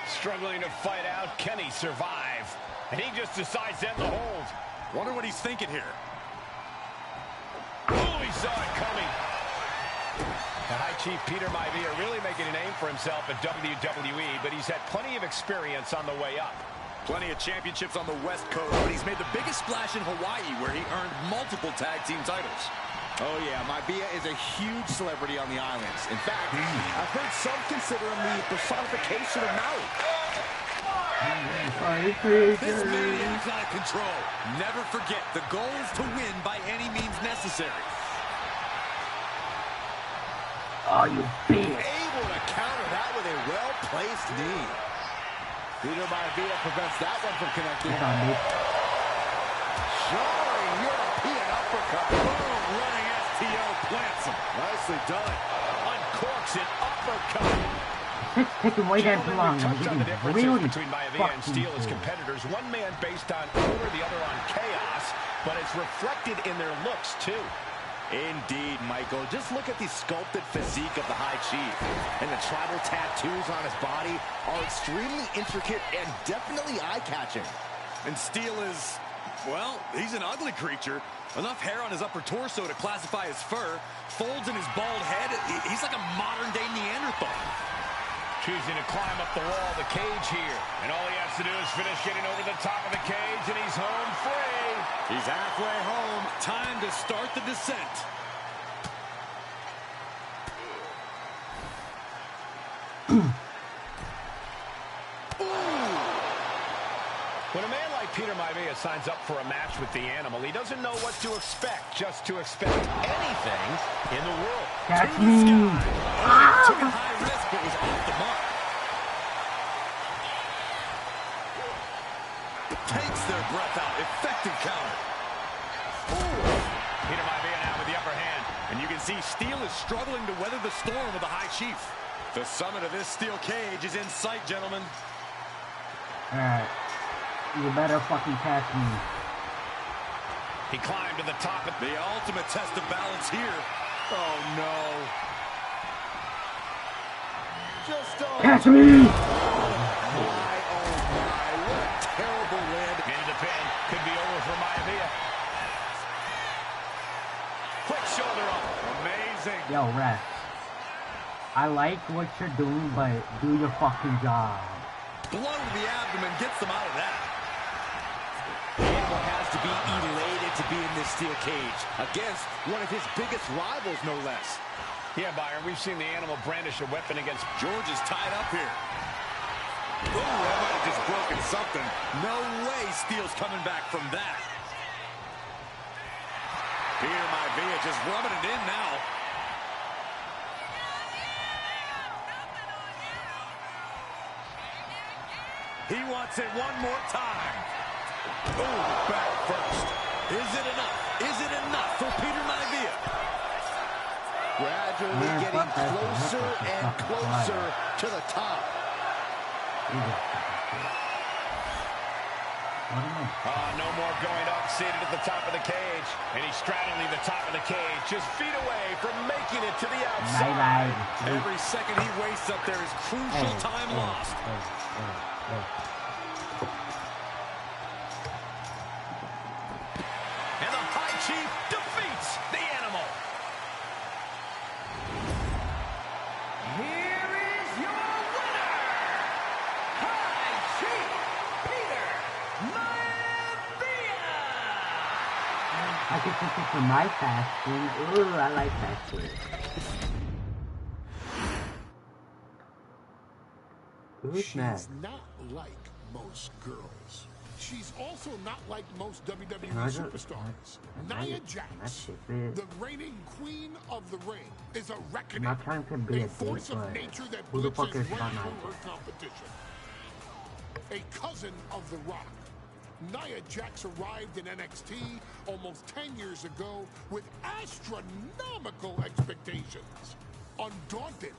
Struggling to fight out. Can he survive? And he just decides to end the hold. Wonder what he's thinking here. Oh, he saw it coming. The High Chief Peter Maivia really making a name for himself at WWE, but he's had plenty of experience on the way up. Plenty of championships on the West Coast, but he's made the biggest splash in Hawaii, where he earned multiple tag team titles. Oh, yeah, Maivia is a huge celebrity on the islands. In fact, I've heard some consider him the personification of Maui. This maniac's out of control. Never forget, the goal is to win by any means necessary. Oh, you bitch. Able to counter that with a well-placed knee. Peter Maivia prevents that one from connecting. Jarring European uppercut. Boom, running STO plants him. Nicely done. Uncorks an uppercut. It's taking way down too long. Touched on the differences Really between Maivia and Steel as competitors. One man based on order, the other on chaos, but it's reflected in their looks too. Indeed, Michael. Just look at the sculpted physique of the High Chief. And the tribal tattoos on his body are extremely intricate and definitely eye-catching. And Steel is, well, he's an ugly creature. Enough hair on his upper torso to classify as fur. Folds in his bald head. He's like a modern-day Neanderthal. Choosing to climb up the wall of the cage here. And all he has to do is finish getting over the top of the cage, and he's home free. He's halfway home. Time to start the descent. Peter Maivia signs up for a match with the Animal, he doesn't know what to expect, just to expect anything in the world. Catch me! Took a high risk, but was off the mark. Takes their breath out. Effective counter. Ooh. Peter Maivia now with the upper hand. And you can see Steel is struggling to weather the storm with the High Chief. The summit of this steel cage is in sight, gentlemen. Alright. You better fucking catch me. He climbed to the top of the ultimate test of balance here. Oh, no. Just catch me! Oh, my. What a terrible land. Into the pin. Could be over for Maivia. Quick shoulder up. Amazing. Yo, ref. I like what you're doing, but do your fucking job. Blow to the abdomen gets them out of that. The Animal has to be elated to be in this steel cage against one of his biggest rivals, no less. Yeah, Byron, we've seen the Animal brandish a weapon against George is tied up here. Oh, that might have just broken something. No way Steel's coming back from that. Peter Maivia just rubbing it in now. He wants it one more time. Oh, back first. Is it enough? Is it enough for Peter Maivia? Gradually getting closer and closer to the top. No more going up, seated at the top of the cage. And he's straddling the top of the cage, just feet away from making it to the outside. Every second he wastes up there is crucial time lost. And the High Chief defeats the Animal. Here is your winner, High Chief Peter Maivia. I can put this for my fast food. Ooh, I like fast food. Who's next? She's not like most girls. She's also not like most WWE superstars. Nia Jax, the reigning queen of the ring, is a reckoning, Not trying to be a a force dick, of but nature that who the fuck blitzes is right Nia through her Jax? competition. A cousin of The Rock, Nia Jax arrived in NXT almost 10 years ago with astronomical expectations. Undaunted,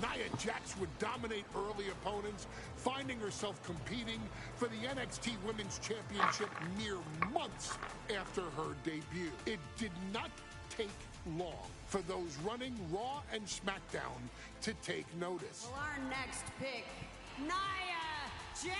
Nia Jax would dominate early opponents, finding herself competing for the NXT Women's Championship mere months after her debut. It did not take long for those running Raw and SmackDown to take notice. Well, our next pick, Nia Jax.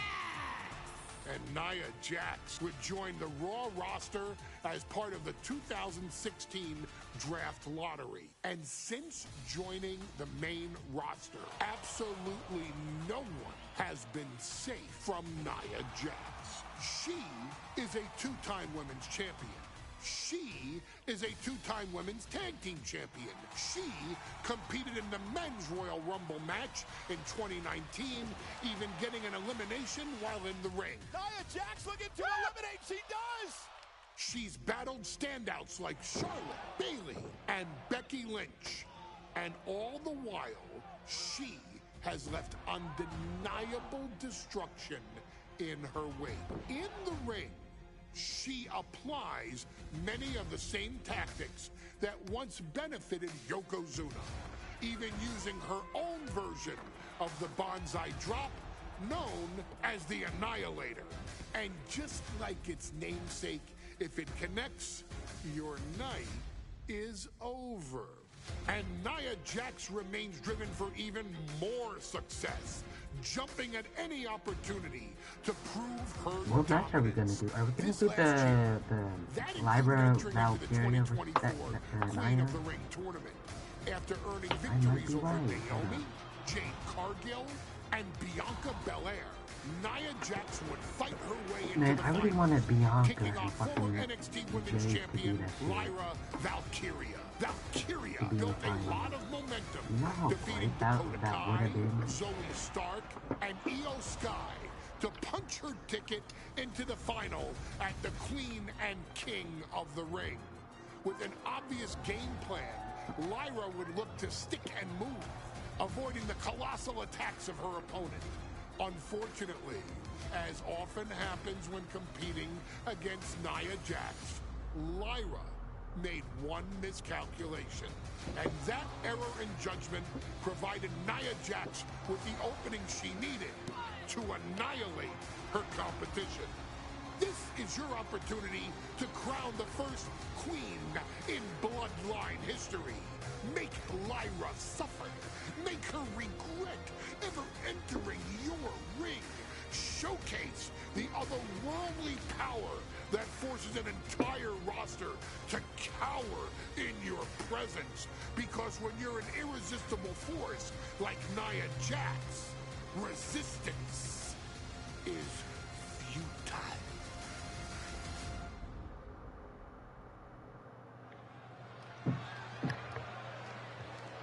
And Nia Jax would join the Raw roster as part of the 2016 draft lottery. And since joining the main roster, absolutely no one has been safe from Nia Jax. She is a two-time women's champion. She is a two-time women's tag team champion. She competed in the men's Royal Rumble match in 2019, even getting an elimination while in the ring. Nia Jax looking to eliminate. She does. She's battled standouts like Charlotte, Bayley, and Becky Lynch. And all the while, she has left undeniable destruction in her wake. In the ring, she applies many of the same tactics that once benefited Yokozuna, even using her own version of the Banzai Drop, known as the Annihilator. And just like its namesake, if it connects, your night is over. And Nia Jax remains driven for even more success, jumping at any opportunity to prove her What match are we gonna do? Are we gonna do the Lyra Valkyria versus Queen of the Ring tournament after earning victories over Naomi, Jade Cargill, and Bianca Belair? Nia Jax would fight her way into the I really finals, wanted Bianca kicking and off former fucking NXT Women's Jade Champion to do that shit. Lyra Valkyria. Valkyria be built the a finals. lot of momentum, You know how defeating great that Dakota would Kai, have been? Zoe Stark, and Io Sky to punch her ticket into the final at the Queen and King of the Ring. With an obvious game plan, Lyra would look to stick and move, avoiding the colossal attacks of her opponent. Unfortunately, as often happens when competing against Nia Jax, Lyra made one miscalculation, and that error in judgment provided Nia Jax with the opening she needed to annihilate her competition. This is your opportunity to crown the first queen in Bloodline history. Make Lyra suffer. Make her regret ever entering your ring. Showcase the otherworldly power that forces an entire roster to cower in your presence. Because when you're an irresistible force like Nia Jax, resistance is futile.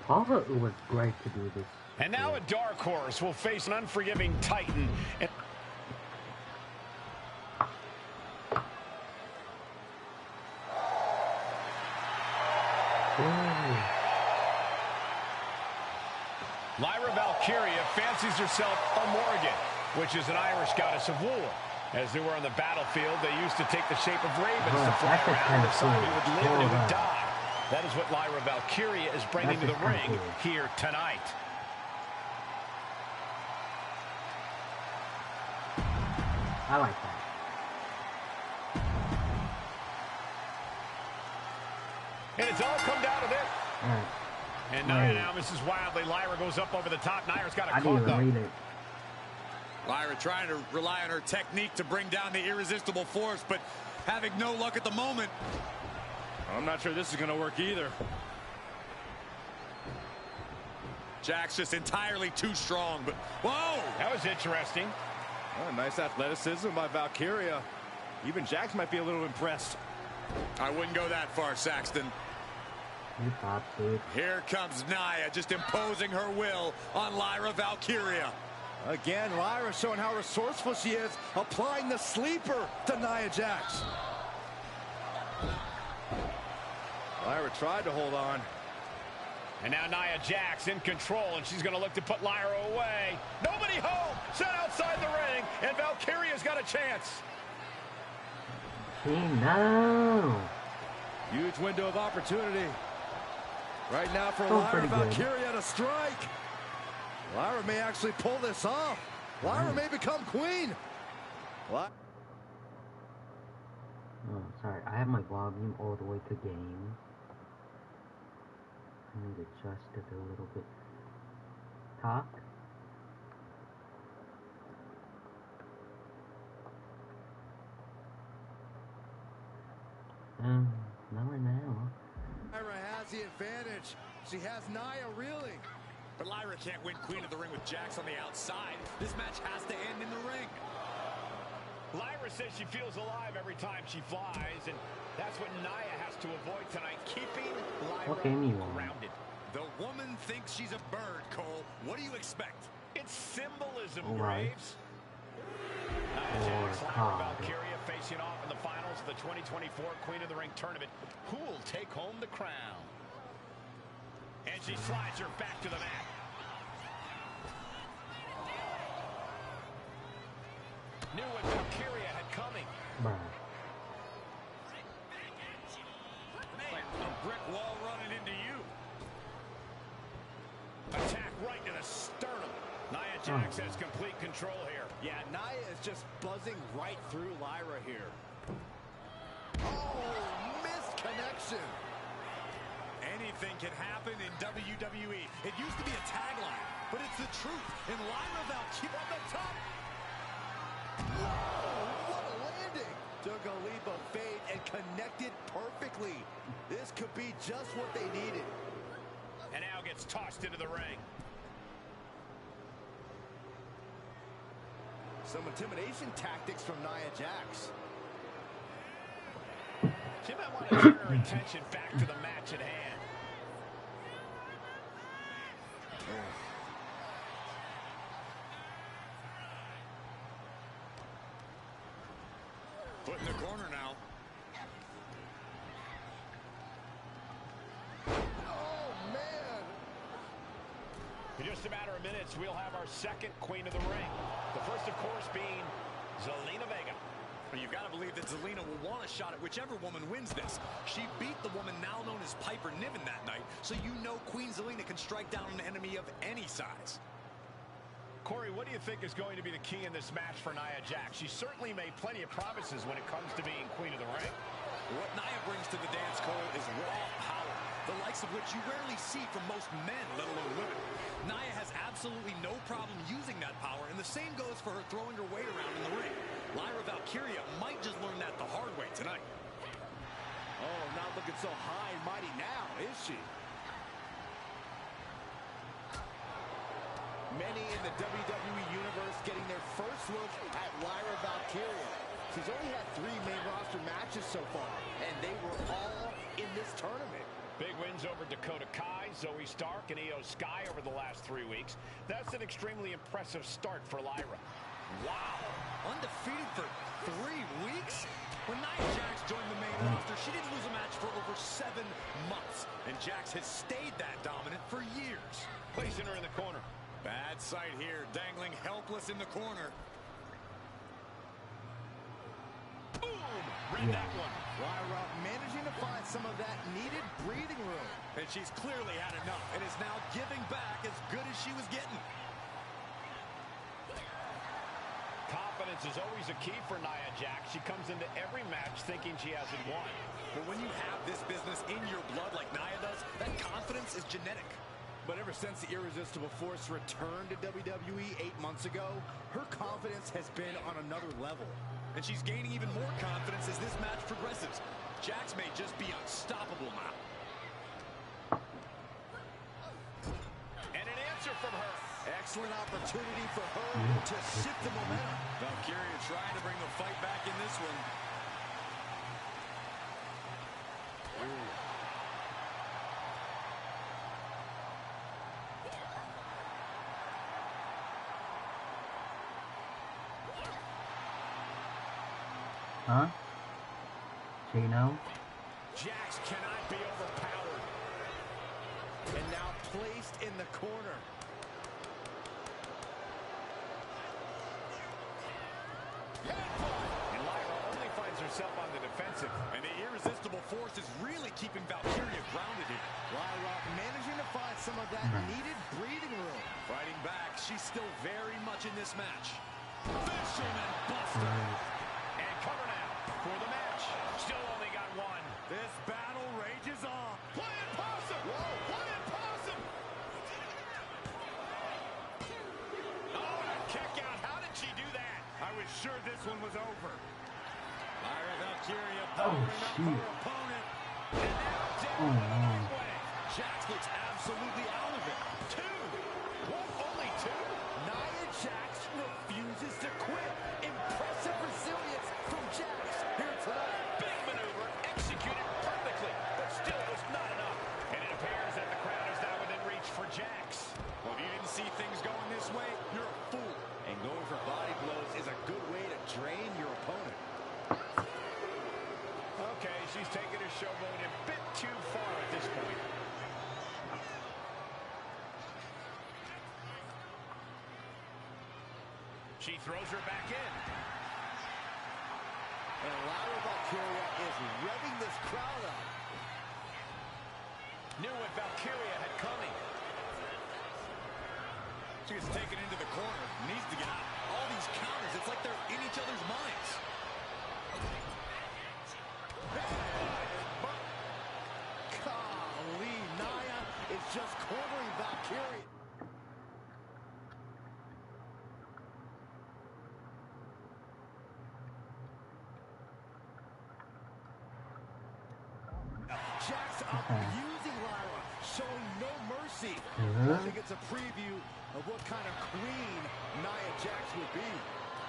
I thought it was great to do this. And now a dark horse will face an unforgiving Titan. Lyra Valkyria fancies herself a Morrigan, which is an Irish goddess of war. As they were on the battlefield, they used to take the shape of ravens to fly around and decide who would live and who would die. That is what Lyra Valkyria is bringing to the ring here tonight. I like that. And it's all come down to this. Right. And Nia now misses wildly. Lyra goes up over the top. Nia's got a I didn't caught even read it. Lyra trying to rely on her technique to bring down the irresistible force, but having no luck at the moment. I'm not sure this is going to work either. Jax just entirely too strong, but whoa! That was interesting. Oh, nice athleticism by Valkyria. Even Jax might be a little impressed. I wouldn't go that far, Saxton. You popped it. Here comes Nia, just imposing her will on Lyra Valkyria. Again, Lyra showing how resourceful she is, applying the sleeper to Nia Jax. Lyra tried to hold on. And now Nia Jax in control, and she's going to look to put Lyra away. Nobody home! Set outside the ring, and Valkyria's got a chance. No. Huge window of opportunity. Right now for Oh, Lyra pretty good. Valkyria to strike. Lyra may actually pull this off. Lyra may become queen. Oh, sorry. I have my volume all the way to game. I need to adjust it a little bit. Talk. Not right now. Lyra has the advantage. She has Nia reeling. But Lyra can't win Queen of the Ring with Jax on the outside. This match has to end in the ring. Lyra says she feels alive every time she flies, and that's what Nia has to avoid tonight, keeping Lyra grounded. The woman thinks she's a bird, Cole. What do you expect? It's symbolism, Right. Graves. Nia Jax, Lyra Valkyria facing off in the finals of the 2024 Queen of the Ring tournament. Who will take home the crown? And she slides her back to the mat. Knew what Valkyria had coming. Like a brick wall running into you. Attack right to the sternum. Nia Jax has complete control here. Yeah, Nia is just buzzing right through Lyra here. Oh, missed connection. Anything can happen in WWE. It used to be a tagline, but it's the truth. And Lyra Valkyria on the top. Whoa, what a landing. Took a leap of faith and connected perfectly. This could be just what they needed. And now gets tossed into the ring. Some intimidation tactics from Nia Jax. She might want to turn her attention back to the match at hand. Foot in the corner now. Oh, man. In just a matter of minutes, we'll have our second queen of the ring. The first, of course, being Zelina Vega. Well, you've got to believe that Zelina will want a shot at whichever woman wins this. She beat the woman now known as Piper Niven that night, so you know Queen Zelina can strike down an enemy of any size. Corey, what do you think is going to be the key in this match for Nia Jax? She certainly made plenty of promises when it comes to being queen of the ring. What Nia brings to the dance, Cole, is raw power, the likes of which you rarely see from most men, let alone women. Nia has absolutely no problem using that power, and the same goes for her throwing her weight around in the ring. Lyra Valkyria might just learn that the hard way tonight. Oh, not looking so high and mighty now, is she? Many in the WWE Universe getting their first look at Lyra Valkyria. She's only had 3 main roster matches so far, and they were all in this tournament. Big wins over Dakota Kai, Zoe Stark, and Io Sky over the last 3 weeks. That's an extremely impressive start for Lyra. Wow, undefeated for 3 weeks? When Nia Jax joined the main roster, she didn't lose a match for over 7 months, and Jax has stayed that dominant for years. Placing her in the corner. Bad sight here, dangling helpless in the corner. Boom! Read that one. Lyra managing to find some of that needed breathing room. And she's clearly had enough and is now giving back as good as she was getting. Confidence is always a key for Nia Jax. She comes into every match thinking she hasn't won. But when you have this business in your blood like Nia does, that confidence is genetic. But ever since the Irresistible Force returned to WWE 8 months ago, her confidence has been on another level. And she's gaining even more confidence as this match progresses. Jax may just be unstoppable now. And an answer from her. Excellent opportunity for her to shift the momentum. Valkyria trying to bring the fight back in this one. Ooh. Huh? Chino? Jax cannot be overpowered. And now placed in the corner. And Lyra only finds herself on the defensive. And the Irresistible Force is really keeping Valkyria grounded here. Lyra managing to find some of that needed breathing room. Fighting back, she's still very much in this match. Fisherman Buster. And cover now for the match. Still only got 1. This battle rages on. Play it possum! Whoa, play it possum! Oh, and a kick out. How did she do that? I was sure this one was over. Lyra Valkyria Oh, powering up shoot. her opponent. And now down Oh, the no. right way. Jax looks absolutely out of it. 2. What? Only 2? Nia Jax refuses to quit. Impressive resilience from Jax here tonight. Big maneuver, executed perfectly, but still was not enough. And it appears that the crowd is now within reach for Jax. Well, if you didn't see things going this way, you're a fool. And going for body blows is a good way to drain your opponent. Okay, she's taking her showboat a bit too far at this point. She throws her back in. And Lyra Valkyria is revving this crowd up. Knew what Valkyria had coming. She gets taken into the corner, needs to get out. All these counters, it's like they're in each other's minds. Golly, Nia is just cornering Valkyria. Jax abusing Lyra, showing no mercy. I think it's a preview of what kind of queen Nia Jax would be.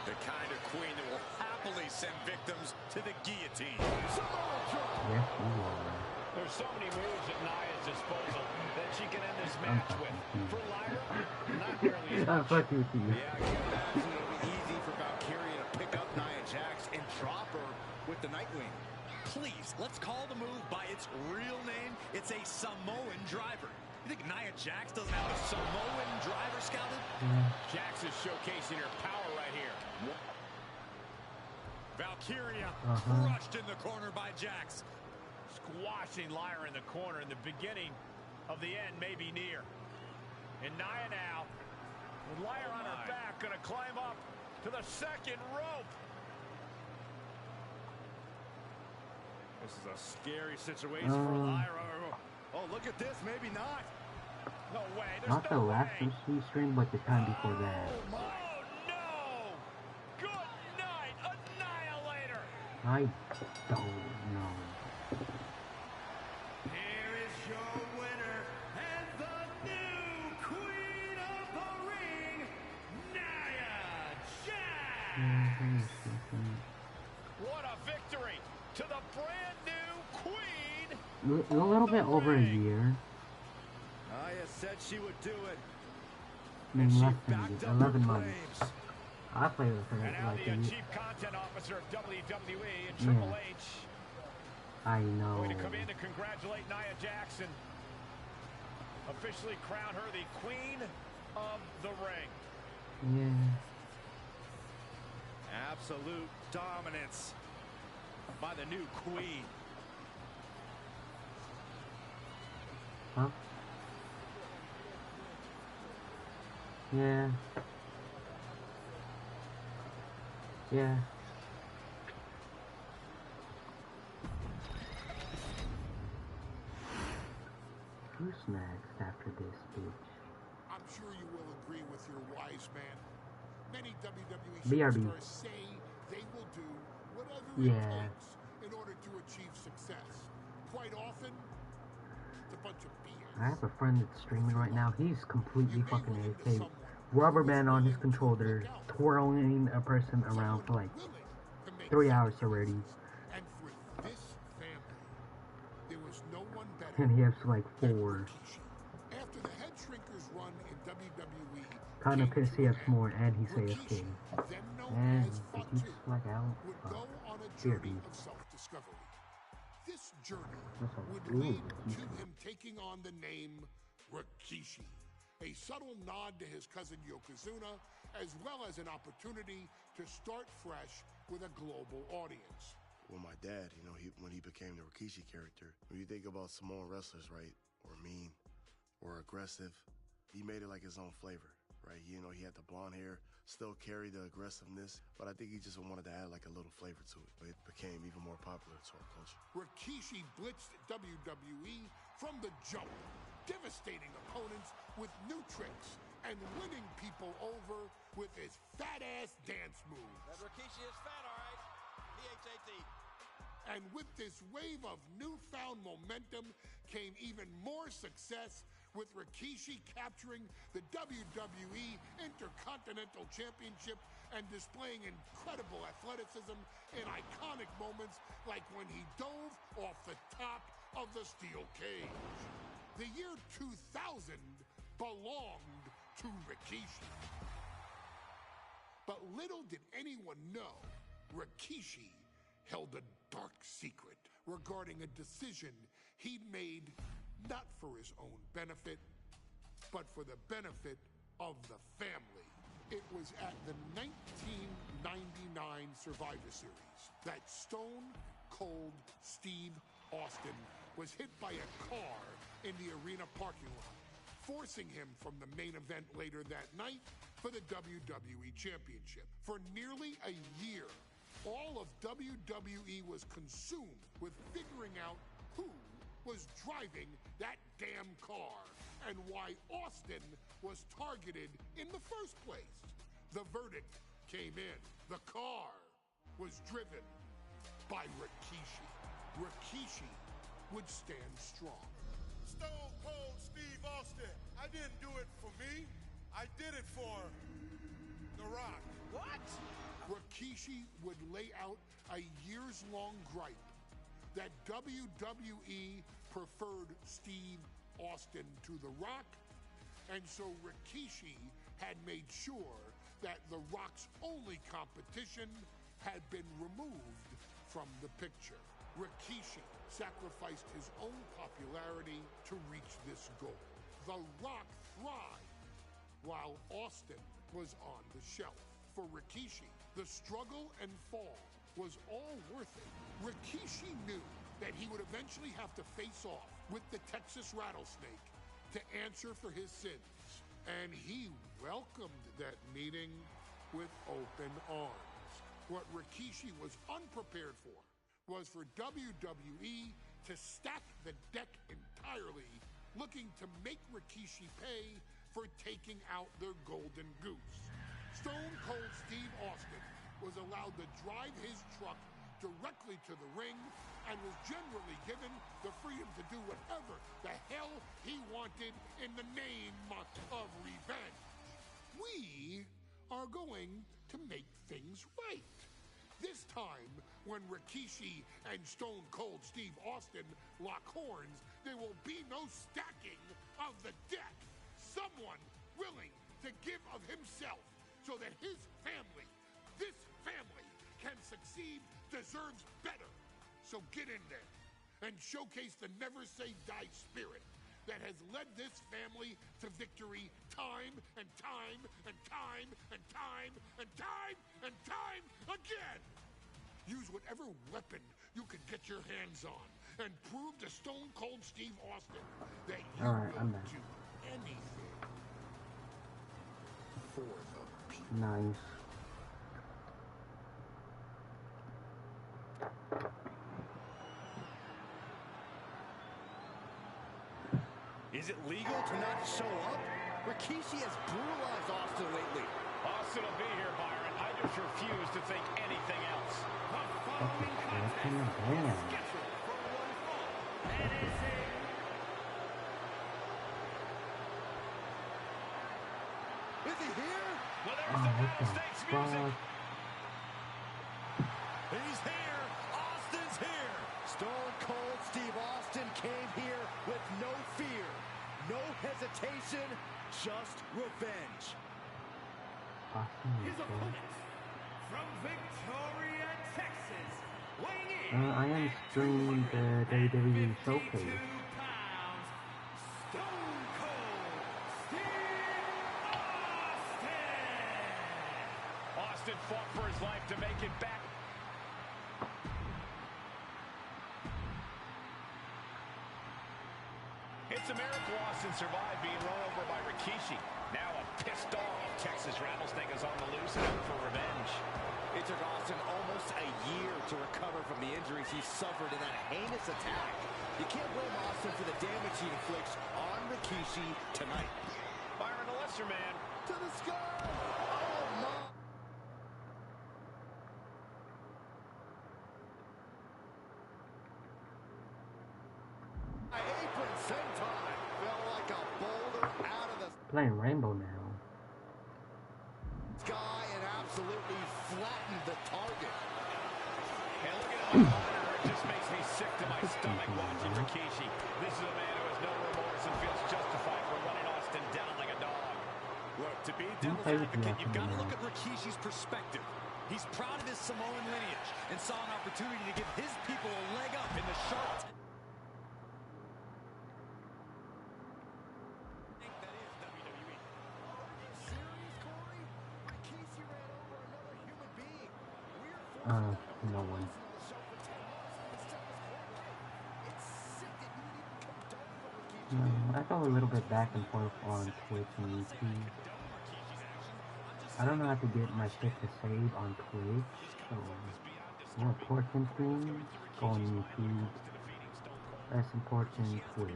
The kind of queen that will happily send victims to the guillotine. Samoa drop. Yes, you are. There's so many moves at Nia's disposal that she can end this match with. For Lyra, not nearly as I'm much. fucking with you. Yeah, I can imagine it'll be easy for Valkyria to pick up Nia Jax and drop her with the Nightwing. Please, let's call the move by its real name. It's a Samoan driver. You think Nia Jax doesn't have a Samoan driver scouted? Jax is showcasing her power right here. Valkyria crushed in the corner by Jax. Squashing Lyra in the corner, and the beginning of the end may be near. And Nia now, with Lyra on her back, going to climb up to the second rope. This is a scary situation for Lyra. Oh, look at this. Maybe not. No way. There's Not the last time she streamed, but the time before that. Oh, no. Good night, Annihilator. I don't know. Here is your winner and the new queen of the ring, Nia Jax. What a victory to the brand new queen. A little bit over a year. Nia said she would do it. I mean, less than 11 months. I played with her And now like the a chief content officer of WWE and Triple H. I know. Going to come in to congratulate Nia Jax and officially crown her the queen of the ring. Yeah. Absolute dominance by the new queen. Huh? Yeah. Yeah. Who's next after this speech? I'm sure you will agree with your wise man. Many WWE BRB. superstars say they will do whatever it takes in order to achieve success. Quite often, it's a bunch of BS. I have a friend that's streaming right now. He's completely fucking AFK. Rubber band on his controller, twirling a person around for like 3 hours already. And for this family, there was no one better. And he has like 4. After the head shrinkers run in WWE, Kind of pissed he has more, and he's AFK. And did you just flag out? would go on a BRB. journey of self-discovery. This journey would Ooh, lead to Rikishi. him taking on the name Rikishi, a subtle nod to his cousin Yokozuna, as well as an opportunity to start fresh with a global audience. Well, my dad, you know, when he became the Rikishi character, when you think about Samoan wrestlers, right, or mean, or aggressive, he made it like his own flavor, right? You know, he had the blonde hair, still carried the aggressiveness, but I think he just wanted to add like a little flavor to it. But it became even more popular to our culture. Rikishi blitzed WWE from the jump, devastating opponents with new tricks and winning people over with his fat-ass dance moves. That Rikishi is fat, all right. P-H-A-T. And with this wave of newfound momentum came even more success, with Rikishi capturing the WWE Intercontinental Championship and displaying incredible athleticism in iconic moments like when he dove off the top of the steel cage. The year 2000 belonged to Rikishi. But little did anyone know, Rikishi held a dark secret regarding a decision he'd made not for his own benefit, but for the benefit of the family. It was at the 1999 Survivor Series that Stone Cold Steve Austin was hit by a car in the arena parking lot, forcing him from the main event later that night for the WWE Championship. For nearly a year, all of WWE was consumed with figuring out who was driving that damn car and why Austin was targeted in the first place. The verdict came in. The car was driven by Rikishi. Rikishi would stand strong. Stone Cold Steve Austin. I didn't do it for me. I did it for The Rock. What? Rikishi would lay out a years-long gripe that WWE preferred Steve Austin to The Rock, and so Rikishi had made sure that The Rock's only competition had been removed from the picture. Rikishi sacrificed his own popularity to reach this goal. The Rock thrived while Austin was on the shelf. For Rikishi, the struggle and fall was all worth it. Rikishi knew that he would eventually have to face off with the Texas Rattlesnake to answer for his sins. And he welcomed that meeting with open arms. What Rikishi was unprepared for was for WWE to stack the deck entirely, looking to make Rikishi pay for taking out their golden goose. Stone Cold Steve Austin was allowed to drive his truck directly to the ring and was generally given the freedom to do whatever the hell he wanted in the name of revenge. We are going to make things right. This time, when Rikishi and Stone Cold Steve Austin lock horns, there will be no stacking of the deck. Someone willing to give of himself so that his family, this family, can succeed, deserves better. So get in there and showcase the never say die spirit that has led this family to victory time and time and time and time and time and time again. Use whatever weapon you can get your hands on and prove to Stone Cold Steve Austin that you will do anything for the people. Nice. Is it legal to not show up? Rikishi has brutalized Austin lately. Austin will be here, Byron. I just refuse to think anything else. Is he here? Well, there's the Rattlesnake's music. He's here. Austin's here. Stone Cold Steve Austin came here with no fear, no hesitation, just revenge. His opponent from Victoria, Texas, weighing in I am streaming the WWE Showcase. Stone Cold Steve Austin. Austin fought for his life to make it back. It's a miracle Austin survived being run over by Rikishi. Now a pissed off Texas Rattlesnake is on the loose and out for revenge. It took Austin almost a year to recover from the injuries he suffered in that heinous attack. You can't blame Austin for the damage he inflicts on Rikishi tonight. Byron, the lesser man. To the sky! Oh, my! Apron senton fell like a boulder out of the Playing Rainbow now. sky and absolutely flattened the target. And look at the monitor. It just makes me sick to my stomach watching Rikishi. This is a man who has no remorse and feels justified for running Austin down like a dog. Look, to be devil's advocate, you've got to look at Rikishi's perspective. He's proud of his Samoan lineage and saw an opportunity to give his people a leg up in the sharp. No one. I go a little bit back and forth on Twitch and YouTube. I don't know how to get my shit to save on Twitch, so more important thing, go on YouTube. Less important, Twitch.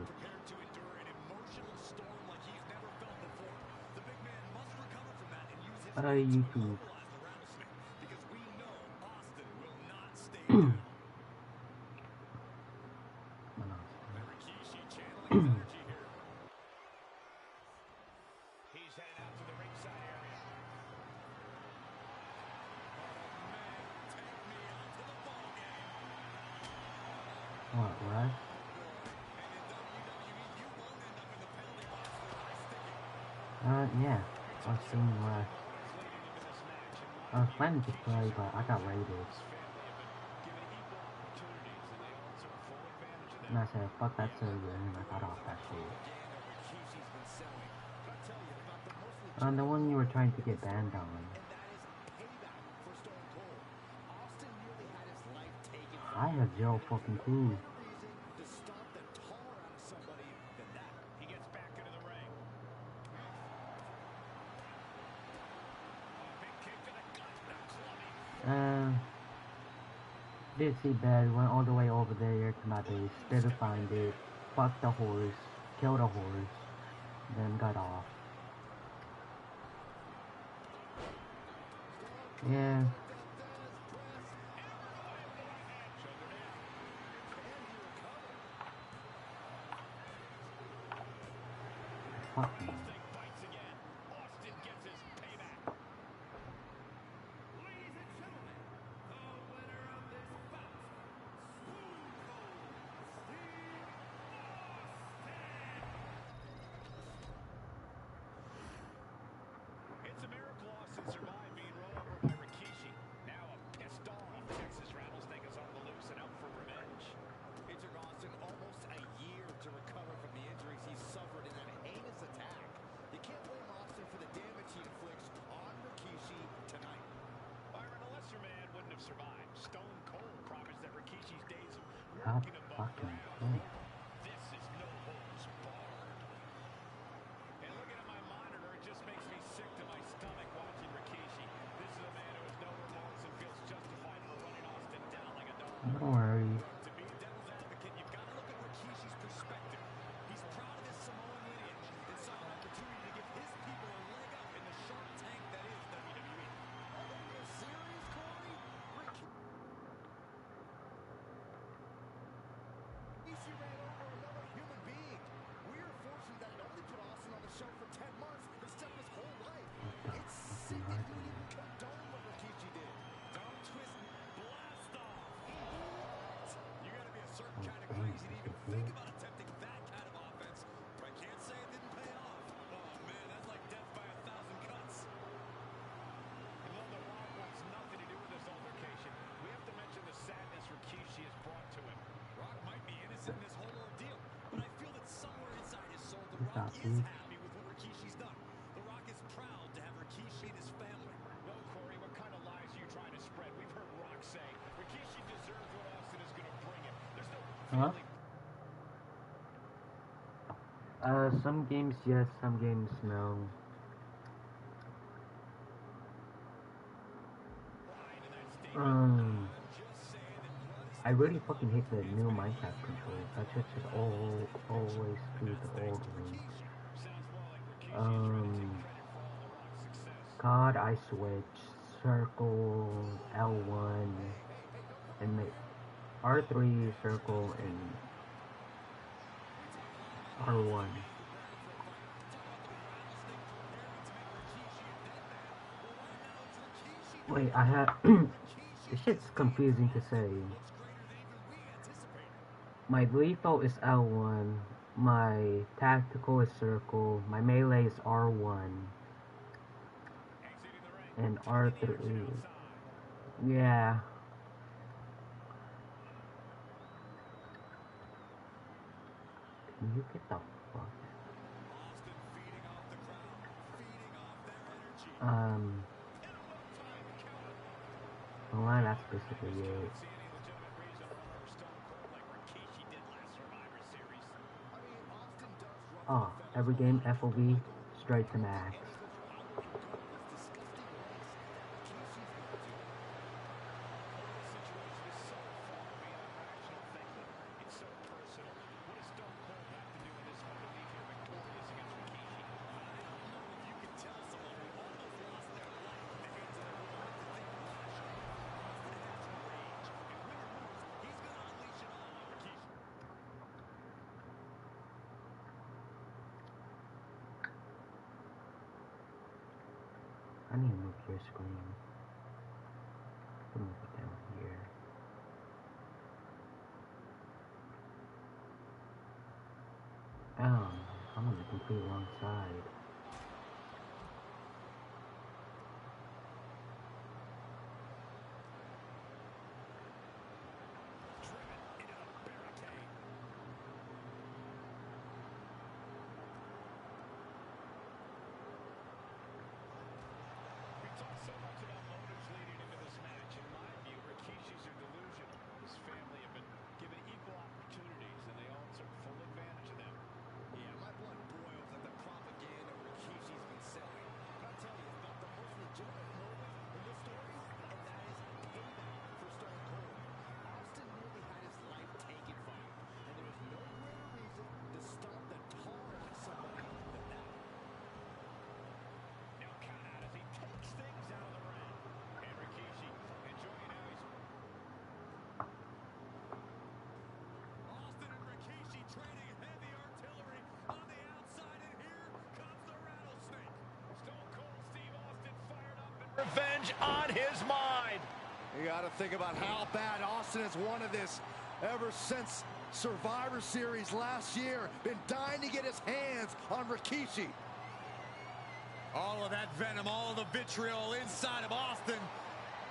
YouTube. He's headed out to the ringside area. What, Rush? Yeah, I was seeing Rush. I was planning to play, but I got raided. And I said, fuck that server, and I got off that shit. On the one you were trying to get banned on. I have zero fucking clue. Did see bad, went all the way over there to my base, didn't find it, fucked the horse, killed a horse, then got off. Yeah. Fuck me. It's a miracle Austin survived being run over by Rikishi. Now a pissed off Texas Rattlesnake is on the loose and out for revenge. It took Austin almost a year to recover from the injuries he suffered in that heinous attack. You can't blame Austin for the damage he inflicts on Rikishi tonight. Byron, a lesser man wouldn't have survived. Stone Cold promised that Rikishi's days of God working above fucking ground. This is no holds barred. And looking at my monitor, it just makes me sick to my stomach watching Rikishi. This is a man who has no remorse and feels justified for running Austin down like a dog. Don't worry. To be a devil's advocate, you've got to look at Rikishi's perspective. He's proud of his Samoan lineage and saw an opportunity to give his people a leg up in the shark tank that is WWE. Are you serious, Corey? Rikishi ran over another human being. We're fortunate that it only put Austin on the show for 10 months instead of his whole life. It's sick that you would even condone what Rikishi did. Don't twist, blast off. You gotta be a certain kind of crazy to even think about attempting that kind of offense. But I can't say it didn't pay off. Oh man, that's like death by 1,000 cuts. And though The Rock wants nothing to do with this altercation, we have to mention the sadness Rikishi has brought to him. Rock might be innocent in this whole ordeal, but I feel that somewhere inside his soul, The Rock is happy with what Rikishi's done. The Rock is proud to have Rikishi in his family. Well, Corey, what kind of lies are you trying to spread? We've heard Rock say Rikishi deserves what Austin is going to bring him. There's no feeling. Some games yes, some games no. I really fucking hate the new Minecraft controls. That shit's just always screw the old ones. God, I switch circle, L1, and the R3 circle and R1. Wait, I have this shit's confusing to say. My lethal is L1, my tactical is circle, my melee is R1, and R3. Yeah. Can you get the fuck? Well, that's basically it. Oh, every game FOV, straight to max. I need to move your screen. Move it down here. Oh, I'm on the complete wrong side. Revenge on his mind. You got to think about how bad Austin has wanted this ever since Survivor Series last year. Been dying to get his hands on Rikishi. All of that venom, all of the vitriol inside of Austin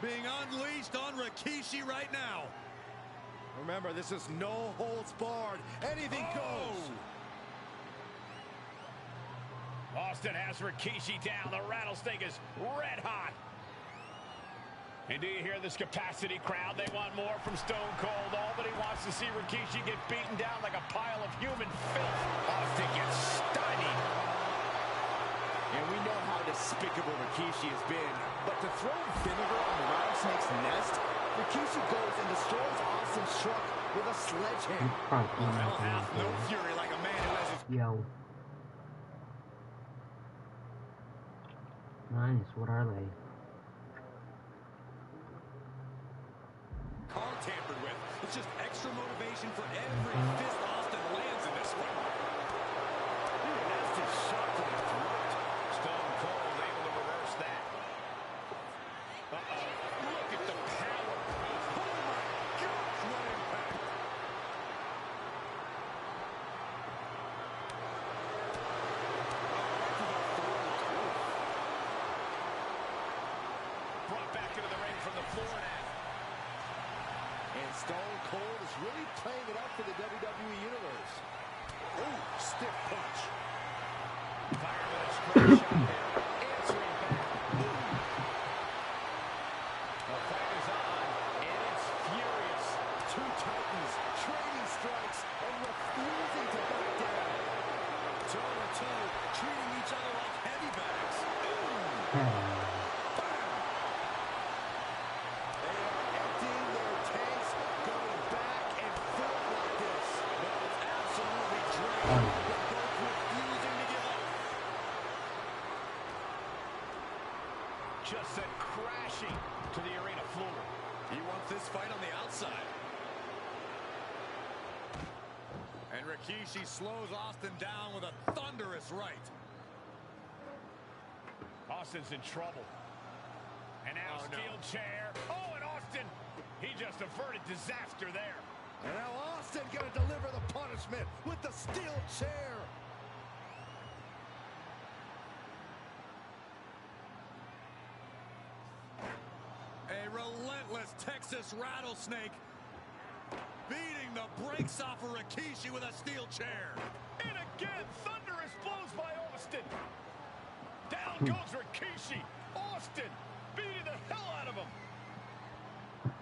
being unleashed on Rikishi right now. Remember, this is no holds barred. Anything goes. Austin has Rikishi down. The rattlesnake is red hot. And do you hear this capacity crowd? They want more from Stone Cold. All that he wants to see Rikishi get beaten down like a pile of human filth. Austin gets stymied. And we know how despicable Rikishi has been. But to throw vinegar on the rattlesnake's nest, Rikishi goes and destroys Austin's truck with a sledgehammer. Hell hath no fury like a man who has his... Yo. Nice, what are they? Car tampered with. It's just extra motivation for every fist Austin lands in this one. Nasty shot to the throat. Stone Cold able to reverse that. Look at the power. Oh my gosh, what impact. Brought back into the ring from the floor now. And Stone Cold is really playing it up for the WWE Universe. Ooh, stiff punch. Fire with a straight shot there. Answering back. Boom. The fight is on, and it's furious. Two Titans trading strikes and refusing to back down. Toe to toe, treating each other like heavy bags. Just sent crashing to the arena floor. He wants this fight on the outside. And Rikishi slows Austin down with a thunderous right. Austin's in trouble. And now steel chair. Oh, and Austin, he just averted disaster there. And now Austin gonna deliver the punishment with the steel chair. A relentless Texas rattlesnake beating the brakes off of Rikishi with a steel chair. And again, thunderous blows by Austin. Down goes Rikishi. Austin beating the hell out of him.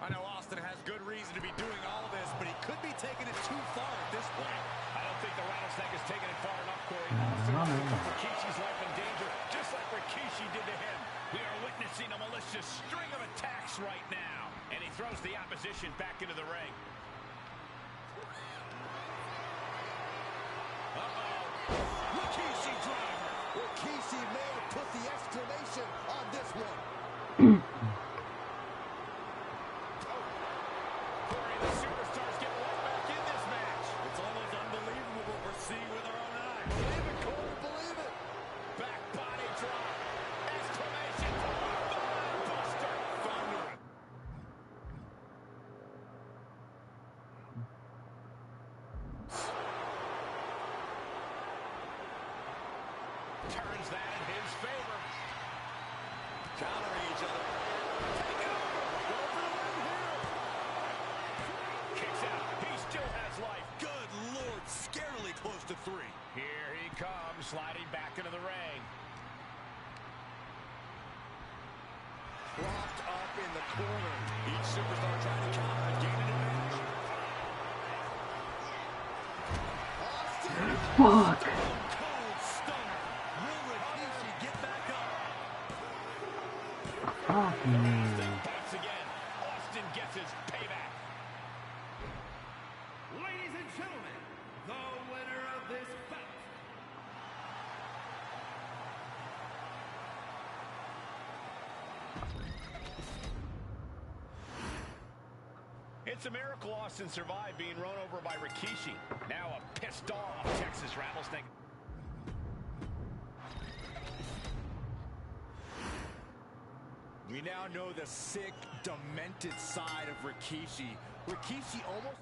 I know Austin has good reason to be doing all this, but he could be taking it too far at this point. I don't think the rattlesnake has taken it far enough, Corey. Austin wants to put Rikishi's life in danger, just like Rikishi did to him. We are witnessing a malicious string of attacks right now. And he throws the opposition back into the ring. Rikishi driver. Rikishi may have put the exclamation on this one. Corey, the superstars get right back in this match. It's almost unbelievable what we're seeing with our own eyes. Believe it, Cole, believe it. Back body drop. Exclamation point. Buster. Thunder. Turns that in his favor. Countering each other. Take it over. Go for the win here. Kicks out. He still has life. Good Lord, scarily close to 3. Here he comes, sliding back into the ring. Propped up in the corner. Each superstar trying to counter and gain an advantage. Austin. Fuck! Cold stunner. Will Rikishi get back up? Fuck me. Once again, Austin gets his payback. Ladies and gentlemen, the winner of this bout. It's a miracle Austin survived being run over by Rikishi. Now a pissed off Texas rattlesnake. We now know the sick, demented side of Rikishi. Rikishi almost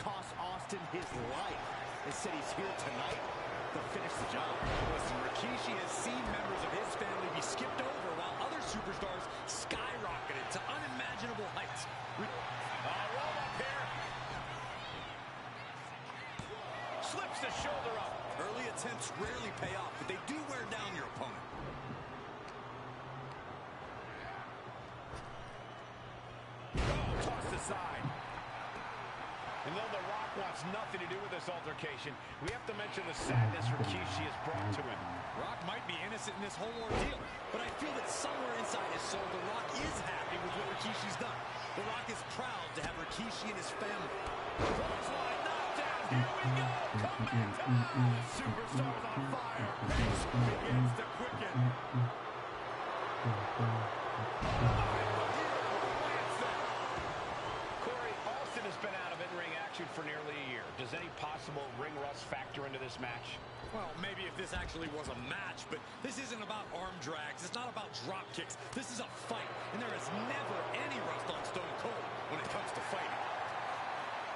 cost Austin his life and said he's here tonight to finish the job. Listen, Rikishi has seen members of his family be skipped over while other superstars skyrocketed to unimaginable heights. Roll up here. Slips the shoulder up. Early attempts rarely pay off, but they do wear down your opponent. Tossed aside. And though The Rock wants nothing to do with this altercation, we have to mention the sadness Rikishi has brought to him. Rock might be innocent in this whole ordeal, but I feel that somewhere inside his soul, The Rock is happy with what Rikishi's done. The Rock is proud to have Rikishi and his family. Clothesline knockdown. Here we go. Comeback time. Superstars on fire. Pace begins to quicken. Corey, Austin has been out of in-ring action for nearly a year. Does any possible ring rust factor into this match? Well, maybe if this actually was a match, but this isn't about arm drags. It's not about drop kicks. This is a fight, and there is never any rust on Stone Cold when it comes to fighting.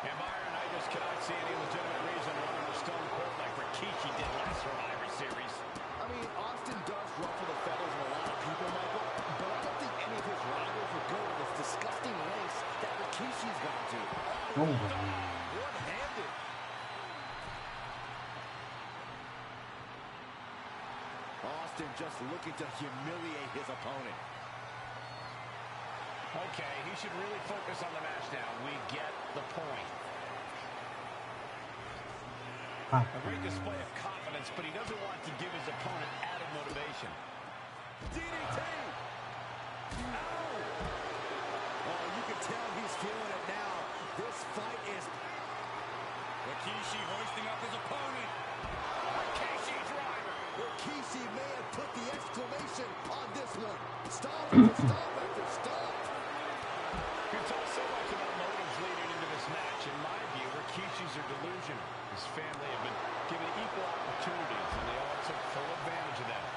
And Byron, I just cannot see any legitimate reason running the Stone Cold like Rikishi did last Survivor Series. I mean, Austin does ruffle the feathers of a lot of people, Michael, but I don't think any of his rivals would go to this disgusting lengths that Rikishi's gone to. One-handed. Austin just looking to humiliate his opponent. Okay, he should really focus on the match now. We get the point. A great display of confidence, but he doesn't want to give his opponent added motivation. DDT! Ow! Oh, you can tell he's feeling it now. This fight is... Rikishi hoisting up his opponent. Rikishi driver. Rikishi may have put the exclamation on this one. Stop after stop after stop. It's all so much about motives leading into this match. In my view, Rikishi's are delusional. His family have been given equal opportunities, and they all took full advantage of that.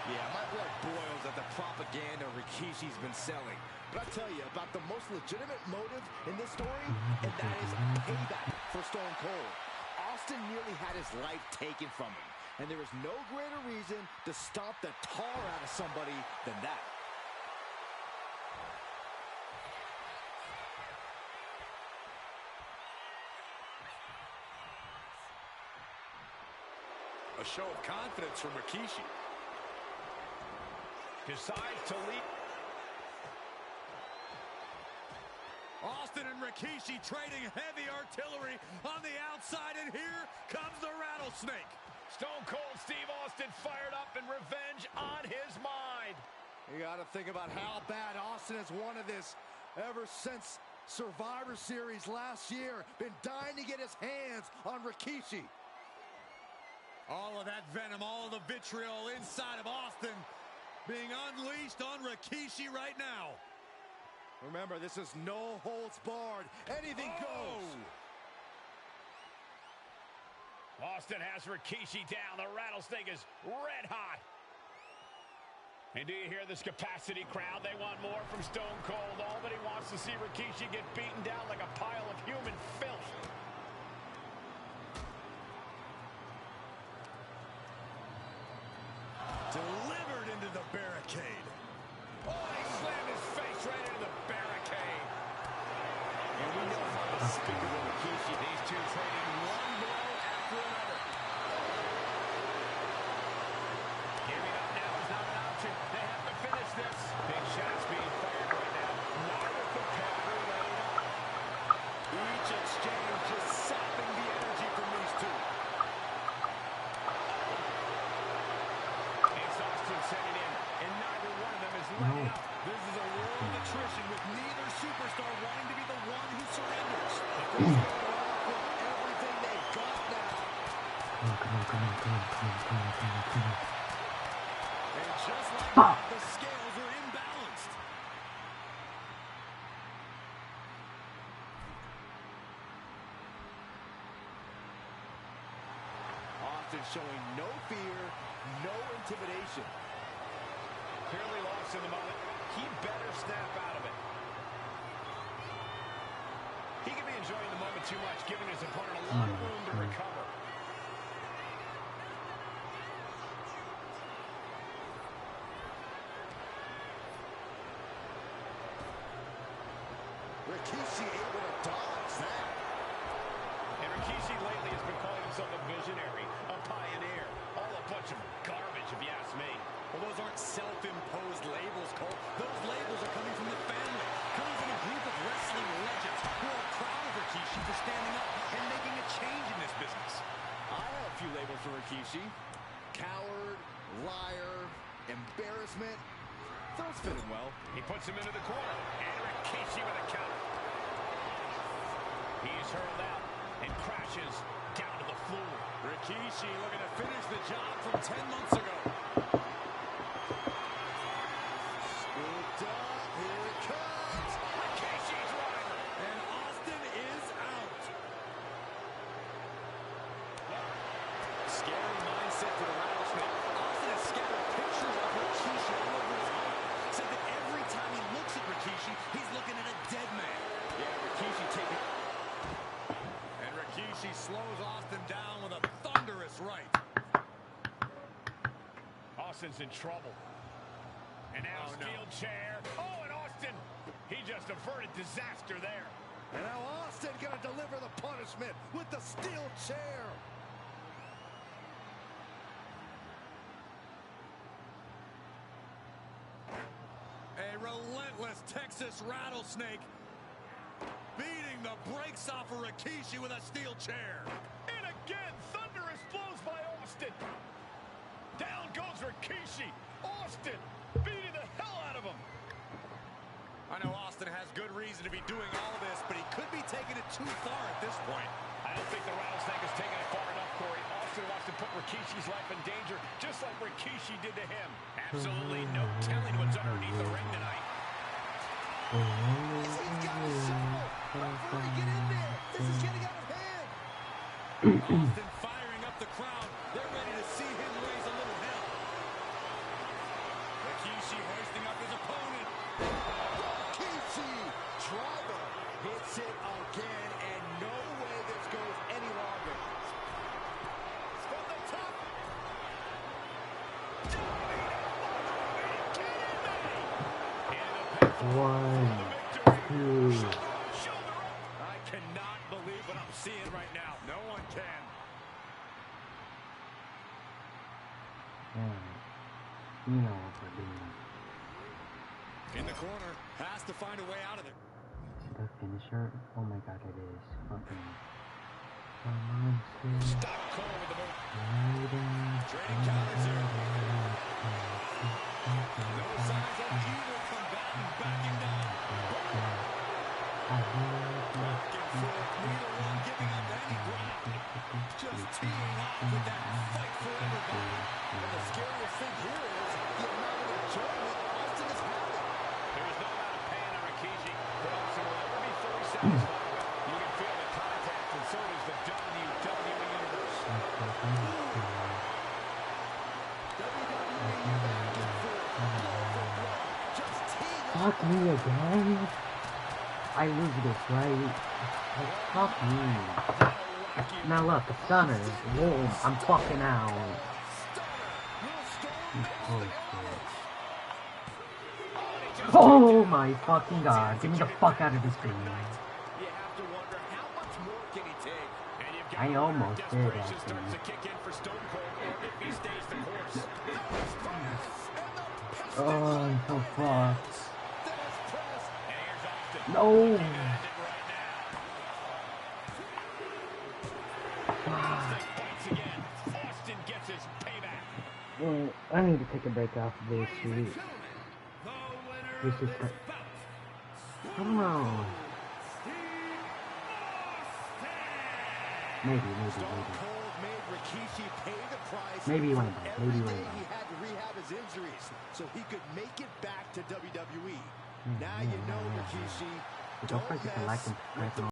Yeah, my blood boils at the propaganda Rikishi's been selling. But I'll tell you about the most legitimate motive in this story, and that is payback for Stone Cold. Austin nearly had his life taken from him, and there is no greater reason to stomp the tar out of somebody than that. A show of confidence from Rikishi. Decides to leap. Austin and Rikishi trading heavy artillery on the outside, and here comes the rattlesnake. Stone Cold Steve Austin fired up and revenge on his mind. You got to think about how bad Austin has wanted this ever since Survivor Series last year. Been dying to get his hands on Rikishi. All of that venom, all of the vitriol inside of Austin being unleashed on Rikishi right now. Remember, this is no holds barred. Anything goes. Austin has Rikishi down. The rattlesnake is red hot. And do you hear this capacity crowd? They want more from Stone Cold. All that he wants to see Rikishi get beaten down like a pile of human filth. Delivered into the barricade. Oh, he slammed his face right into the barricade. And we know how despicable Rikishi. These two trading one blow after another. Giving up now is not an option. They have to finish this. Big shots being fired right now. Neither competitor letting up. Each exchange just sapping the energy from these two. Setting in, and neither one of them is letting up. This is a war of attrition with neither superstar wanting to be the one who surrenders. Everything they've got now. And just like that, the scales are imbalanced. Austin showing no fear, no intimidation. Clearly lost in the moment. He snap out of it. He can be enjoying the moment too much, giving his opponent a lot of room to recover. Rikishi able to dodge that. And Rikishi lately has been calling himself a visionary, a pioneer. All a bunch of garbage, if you ask me. Well, those aren't self-imposed labels, Cole. Those labels are coming from the family, coming from a group of wrestling legends who are proud of Rikishi for standing up and making a change in this business. I have a few labels for Rikishi. Coward, liar, embarrassment. Those fit him well. He puts him into the corner. And Rikishi with a counter. He's hurled out and crashes down to the floor. Rikishi looking to finish the job from 10 months ago. Scooped up. Here it comes. Rikishi driver. And Austin is out. Scary mindset for the Rattlesnake. Austin has scattered pictures of Rikishi all over his home. Said that every time he looks at Rikishi, he's looking at a dead man. Yeah, Rikishi taking... And Rikishi slows Austin down with a thunderous right. Austin's in trouble. And now steel chair. Oh, and Austin, he just averted disaster there. And now Austin gonna deliver the punishment with the steel chair. A relentless Texas Rattlesnake beating the brakes off of Rikishi with a steel chair. And again, thunderous blows by Austin. Down goes Rikishi. Austin beating the hell out of him. I know Austin has good reason to be doing all this, but he could be taking it too far at this point. I don't think the Rattlesnake has taken it far enough, Corey. Austin wants to put Rikishi's life in danger, just like Rikishi did to him. Absolutely no telling what's underneath the ring tonight. He's got a show. Before he get in there, this is getting out of hand. Austin firing up the crowd. They're ready to see him raise a little hell. Rikishi hoisting up his opponent. Rikishi driver hits it again, and no way this goes any longer. From the top. One, two. I cannot believe what I'm seeing right now. No one can. You know what we're doing. In the corner, has to find a way out of it. The finisher? Oh my god, it is. Fucking. Come on, Stop Cole with the move. Trading counters here. No signs of evil combatant backing down. Back and forth, neither one giving up any ground. Just teeing off with that fight for everybody. And the scariest thing here is the amount of enjoyment Austin is having. There is no amount of pain on Rikishi, but Austin will never be fully satisfied. You can feel the contact, and so does the WWE Universe. Fuck me again? I lose this, right? Like, fuck me. Now look, the stunner. Boom, I'm fucking out. Holy shit. Oh my fucking god. Get me the fuck out of this thing. You have to wonder how much more can he take? I almost did, Starts to actually. kick in for Stone Cold, or if he stays the course. Oh, I'm so fucked. And here's Austin. No! Bites again. Austin gets his payback. Well, I need to take a break off of this shit. This is the... I don't know. Maybe. Cold made Rikishi pay the price. Maybe one back. Maybe one He back. had to rehab his injuries so he could make it back to WWE. Now you know, Rikishi. Don't forget to like and subscribe.